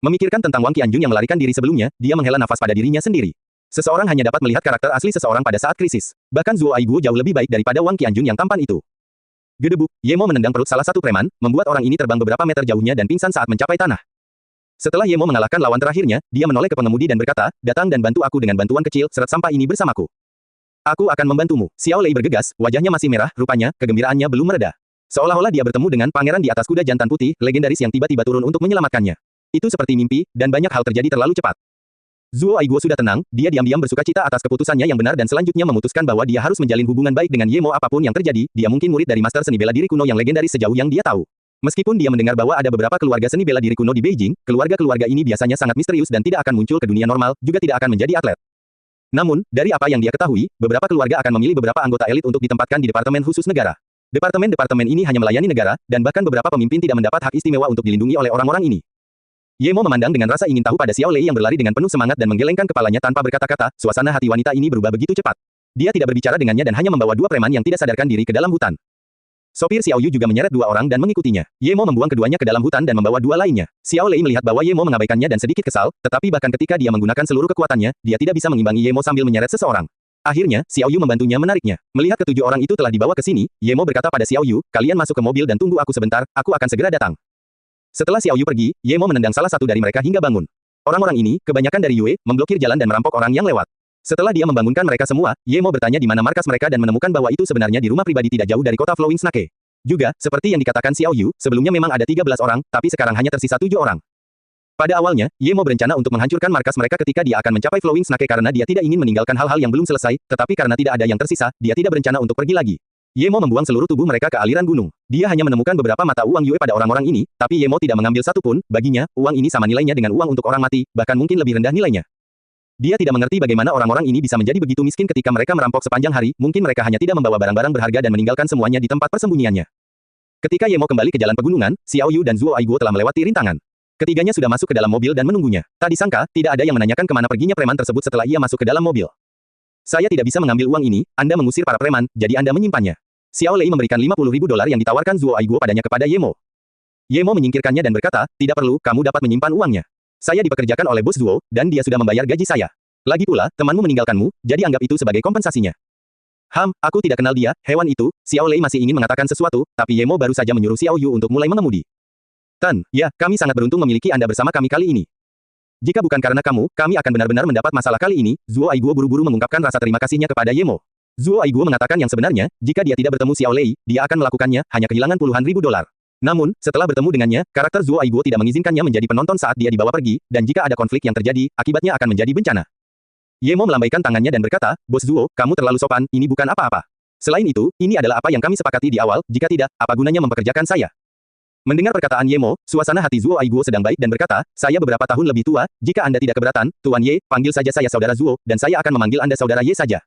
Memikirkan tentang Wang Qianjun yang melarikan diri sebelumnya, dia menghela nafas pada dirinya sendiri. Seseorang hanya dapat melihat karakter asli seseorang pada saat krisis. Bahkan Zuo Aiguo jauh lebih baik daripada Wang Qianjun yang tampan itu. Gedebuk, Yemo menendang perut salah satu preman, membuat orang ini terbang beberapa meter jauhnya dan pingsan saat mencapai tanah. Setelah Yemo mengalahkan lawan terakhirnya, dia menoleh ke pengemudi dan berkata, "Datang dan bantu aku dengan bantuan kecil, seret sampah ini bersamaku." "Aku akan membantumu." Xiao Lei bergegas, wajahnya masih merah, rupanya, kegembiraannya belum mereda. Seolah-olah dia bertemu dengan pangeran di atas kuda jantan putih, legendaris yang tiba-tiba turun untuk menyelamatkannya. Itu seperti mimpi, dan banyak hal terjadi terlalu cepat. Zuo Aiguo sudah tenang, dia diam-diam bersukacita atas keputusannya yang benar dan selanjutnya memutuskan bahwa dia harus menjalin hubungan baik dengan Yemo apapun yang terjadi, dia mungkin murid dari master seni bela diri kuno yang legendaris sejauh yang dia tahu. Meskipun dia mendengar bahwa ada beberapa keluarga seni bela diri kuno di Beijing, keluarga-keluarga ini biasanya sangat misterius dan tidak akan muncul ke dunia normal, juga tidak akan menjadi atlet. Namun, dari apa yang dia ketahui, beberapa keluarga akan memilih beberapa anggota elit untuk ditempatkan di departemen khusus negara. Departemen-departemen ini hanya melayani negara, dan bahkan beberapa pemimpin tidak mendapat hak istimewa untuk dilindungi oleh orang-orang ini. Yemo memandang dengan rasa ingin tahu pada Xiao Lei yang berlari dengan penuh semangat dan menggelengkan kepalanya tanpa berkata-kata, suasana hati wanita ini berubah begitu cepat. Dia tidak berbicara dengannya dan hanya membawa 2 preman yang tidak sadarkan diri ke dalam hutan. Sopir Xiao Yu juga menyeret 2 orang dan mengikutinya. Yemo membuang keduanya ke dalam hutan dan membawa 2 lainnya. Xiao Lei melihat bahwa Yemo mengabaikannya dan sedikit kesal, tetapi bahkan ketika dia menggunakan seluruh kekuatannya, dia tidak bisa mengimbangi Yemo sambil menyeret seseorang. Akhirnya, Xiao Yu membantunya menariknya. Melihat ke 7 orang itu telah dibawa ke sini, Yemo berkata pada Xiao Yu, "Kalian masuk ke mobil dan tunggu aku sebentar, aku akan segera datang." Setelah Xiao Yu pergi, Yemo menendang salah satu dari mereka hingga bangun. Orang-orang ini, kebanyakan dari Yue, memblokir jalan dan merampok orang yang lewat. Setelah dia membangunkan mereka semua, Yemo bertanya di mana markas mereka dan menemukan bahwa itu sebenarnya di rumah pribadi tidak jauh dari kota Flowing Snake. Juga, seperti yang dikatakan Xiao Yu, sebelumnya memang ada 13 orang, tapi sekarang hanya tersisa 7 orang. Pada awalnya, Yemo berencana untuk menghancurkan markas mereka ketika dia akan mencapai Flowing Snake karena dia tidak ingin meninggalkan hal-hal yang belum selesai, tetapi karena tidak ada yang tersisa, dia tidak berencana untuk pergi lagi. Yemo membuang seluruh tubuh mereka ke aliran gunung. Dia hanya menemukan beberapa mata uang Yue pada orang-orang ini, tapi Yemo tidak mengambil satu pun, baginya, uang ini sama nilainya dengan uang untuk orang mati, bahkan mungkin lebih rendah nilainya. Dia tidak mengerti bagaimana orang-orang ini bisa menjadi begitu miskin ketika mereka merampok sepanjang hari, mungkin mereka hanya tidak membawa barang-barang berharga dan meninggalkan semuanya di tempat persembunyiannya. Ketika Yemo kembali ke jalan pegunungan, Xiao Yu dan Zuo Aiguo telah melewati rintangan. Ketiganya sudah masuk ke dalam mobil dan menunggunya. Tak disangka, tidak ada yang menanyakan kemana perginya preman tersebut setelah ia masuk ke dalam mobil. "Saya tidak bisa mengambil uang ini, Anda mengusir para preman, jadi Anda menyimpannya." Xiao Lei memberikan $50.000 yang ditawarkan Zuo Aiguo padanya kepada Yemo. Yemo menyingkirkannya dan berkata, "Tidak perlu, kamu dapat menyimpan uangnya. Saya dipekerjakan oleh bos Zuo, dan dia sudah membayar gaji saya. Lagi pula, temanmu meninggalkanmu, jadi anggap itu sebagai kompensasinya." Aku tidak kenal dia, hewan itu." Xiao Lei masih ingin mengatakan sesuatu, tapi Yemo baru saja menyuruh Xiao Yu untuk mulai mengemudi. "Tan, ya, kami sangat beruntung memiliki Anda bersama kami kali ini. Jika bukan karena kamu, kami akan benar-benar mendapat masalah kali ini." Zuo Aiguo buru-buru mengungkapkan rasa terima kasihnya kepada Yemo. Zuo Aiguo mengatakan yang sebenarnya, jika dia tidak bertemu Xiao Lei, dia akan melakukannya, hanya kehilangan puluhan ribu dolar. Namun, setelah bertemu dengannya, karakter Zuo Aiguo tidak mengizinkannya menjadi penonton saat dia dibawa pergi, dan jika ada konflik yang terjadi, akibatnya akan menjadi bencana. Yemo melambaikan tangannya dan berkata, "Bos Zuo, kamu terlalu sopan, ini bukan apa-apa. Selain itu, ini adalah apa yang kami sepakati di awal, jika tidak, apa gunanya mempekerjakan saya?" Mendengar perkataan Yemo, suasana hati Zuo Aiguo sedang baik dan berkata, "Saya beberapa tahun lebih tua, jika Anda tidak keberatan, Tuan Ye, panggil saja saya Saudara Zuo, dan saya akan memanggil Anda Saudara Ye saja."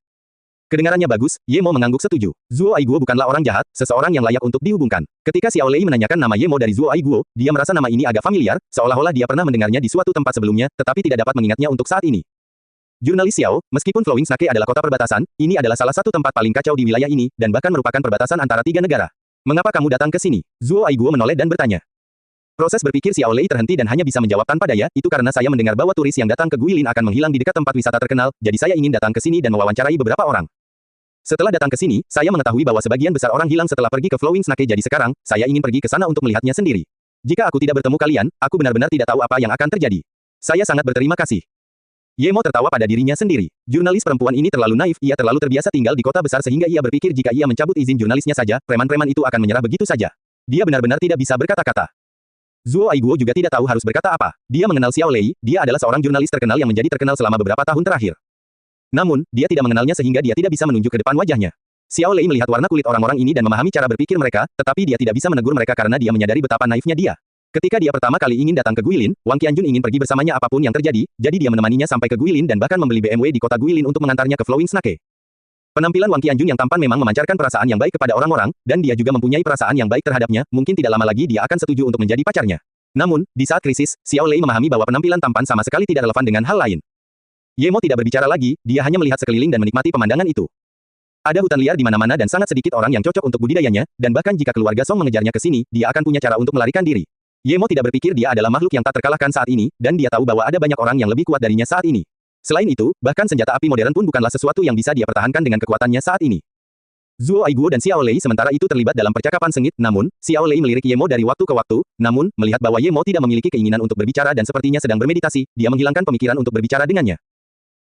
Kedengarannya bagus, Yemo mengangguk setuju. Zuo Aiguo bukanlah orang jahat, seseorang yang layak untuk dihubungkan. Ketika Xiao Lei menanyakan nama Yemo dari Zuo Aiguo, dia merasa nama ini agak familiar, seolah-olah dia pernah mendengarnya di suatu tempat sebelumnya, tetapi tidak dapat mengingatnya untuk saat ini. Jurnalis Xiao, meskipun Flowing Snake adalah kota perbatasan, ini adalah salah satu tempat paling kacau di wilayah ini, dan bahkan merupakan perbatasan antara 3 negara. "Mengapa kamu datang ke sini?" Zuo Aiguo menoleh dan bertanya. Proses berpikir Xiao Lei terhenti dan hanya bisa menjawab tanpa daya, "Itu karena saya mendengar bahwa turis yang datang ke Guilin akan menghilang di dekat tempat wisata terkenal, jadi saya ingin datang ke sini dan mewawancarai beberapa orang. Setelah datang ke sini, saya mengetahui bahwa sebagian besar orang hilang setelah pergi ke Flowing Snake, jadi sekarang, saya ingin pergi ke sana untuk melihatnya sendiri. Jika aku tidak bertemu kalian, aku benar-benar tidak tahu apa yang akan terjadi." Saya sangat berterima kasih. Yemo tertawa pada dirinya sendiri. Jurnalis perempuan ini terlalu naif, ia terlalu terbiasa tinggal di kota besar sehingga ia berpikir jika ia mencabut izin jurnalisnya saja, preman-preman itu akan menyerah begitu saja. Dia benar-benar tidak bisa berkata-kata. Zuo Aiguo juga tidak tahu harus berkata apa. Dia mengenal Xiao Lei, dia adalah seorang jurnalis terkenal yang menjadi terkenal selama beberapa tahun terakhir. Namun, dia tidak mengenalnya sehingga dia tidak bisa menunjuk ke depan wajahnya. Xiao Lei melihat warna kulit orang-orang ini dan memahami cara berpikir mereka, tetapi dia tidak bisa menegur mereka karena dia menyadari betapa naifnya dia. Ketika dia pertama kali ingin datang ke Guilin, Wang Qianjun ingin pergi bersamanya apapun yang terjadi, jadi dia menemaninya sampai ke Guilin dan bahkan membeli BMW di kota Guilin untuk mengantarnya ke Flowing Snake. Penampilan Wang Qianjun yang tampan memang memancarkan perasaan yang baik kepada orang-orang, dan dia juga mempunyai perasaan yang baik terhadapnya, mungkin tidak lama lagi dia akan setuju untuk menjadi pacarnya. Namun, di saat krisis, Xiao Lei memahami bahwa penampilan tampan sama sekali tidak relevan dengan hal lain. Yemo tidak berbicara lagi, dia hanya melihat sekeliling dan menikmati pemandangan itu. Ada hutan liar di mana-mana dan sangat sedikit orang yang cocok untuk budidayanya, dan bahkan jika keluarga Song mengejarnya ke sini, dia akan punya cara untuk melarikan diri. Yemo tidak berpikir dia adalah makhluk yang tak terkalahkan saat ini, dan dia tahu bahwa ada banyak orang yang lebih kuat darinya saat ini. Selain itu, bahkan senjata api modern pun bukanlah sesuatu yang bisa dia pertahankan dengan kekuatannya saat ini. Zuo Aiguo dan Xiao Lei sementara itu terlibat dalam percakapan sengit, namun, Xiao Lei melirik Yemo dari waktu ke waktu, namun, melihat bahwa Yemo tidak memiliki keinginan untuk berbicara dan sepertinya sedang bermeditasi, dia menghilangkan pemikiran untuk berbicara dengannya.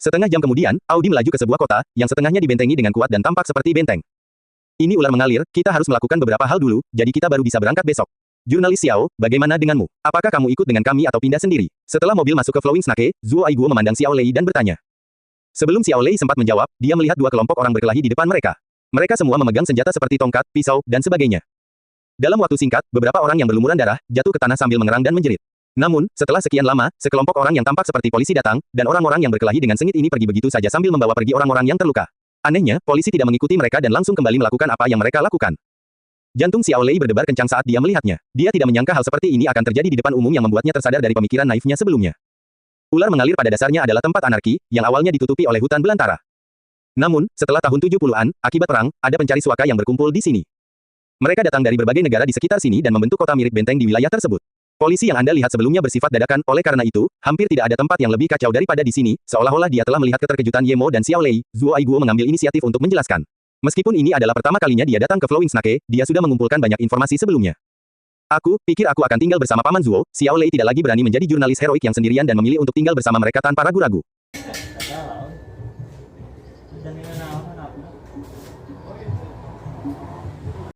Setengah jam kemudian, Audi melaju ke sebuah kota, yang setengahnya dibentengi dengan kuat dan tampak seperti benteng. Ini ular mengalir, kita harus melakukan beberapa hal dulu, jadi kita baru bisa berangkat besok. Jurnalis Xiao, bagaimana denganmu? Apakah kamu ikut dengan kami atau pindah sendiri? Setelah mobil masuk ke Flowing Snake, Zuo Aiguo memandang Xiao Lei dan bertanya. Sebelum Xiao Lei sempat menjawab, dia melihat dua kelompok orang berkelahi di depan mereka. Mereka semua memegang senjata seperti tongkat, pisau, dan sebagainya. Dalam waktu singkat, beberapa orang yang berlumuran darah, jatuh ke tanah sambil mengerang dan menjerit. Namun, setelah sekian lama, sekelompok orang yang tampak seperti polisi datang, dan orang-orang yang berkelahi dengan sengit ini pergi begitu saja sambil membawa pergi orang-orang yang terluka. Anehnya, polisi tidak mengikuti mereka dan langsung kembali melakukan apa yang mereka lakukan. Jantung Xiao Lei berdebar kencang saat dia melihatnya. Dia tidak menyangka hal seperti ini akan terjadi di depan umum yang membuatnya tersadar dari pemikiran naifnya sebelumnya. Ular mengalir pada dasarnya adalah tempat anarki, yang awalnya ditutupi oleh hutan belantara. Namun, setelah tahun 70-an, akibat perang, ada pencari suaka yang berkumpul di sini. Mereka datang dari berbagai negara di sekitar sini dan membentuk kota mirip benteng di wilayah tersebut. Polisi yang Anda lihat sebelumnya bersifat dadakan, oleh karena itu, hampir tidak ada tempat yang lebih kacau daripada di sini, seolah-olah dia telah melihat keterkejutan Yemo dan Xiao Lei. Zuo Aiguo mengambil inisiatif untuk menjelaskan. Meskipun ini adalah pertama kalinya dia datang ke Flowing Snake, dia sudah mengumpulkan banyak informasi sebelumnya. Aku pikir aku akan tinggal bersama Paman Zuo. Xiao Lei tidak lagi berani menjadi jurnalis heroik yang sendirian dan memilih untuk tinggal bersama mereka tanpa ragu-ragu.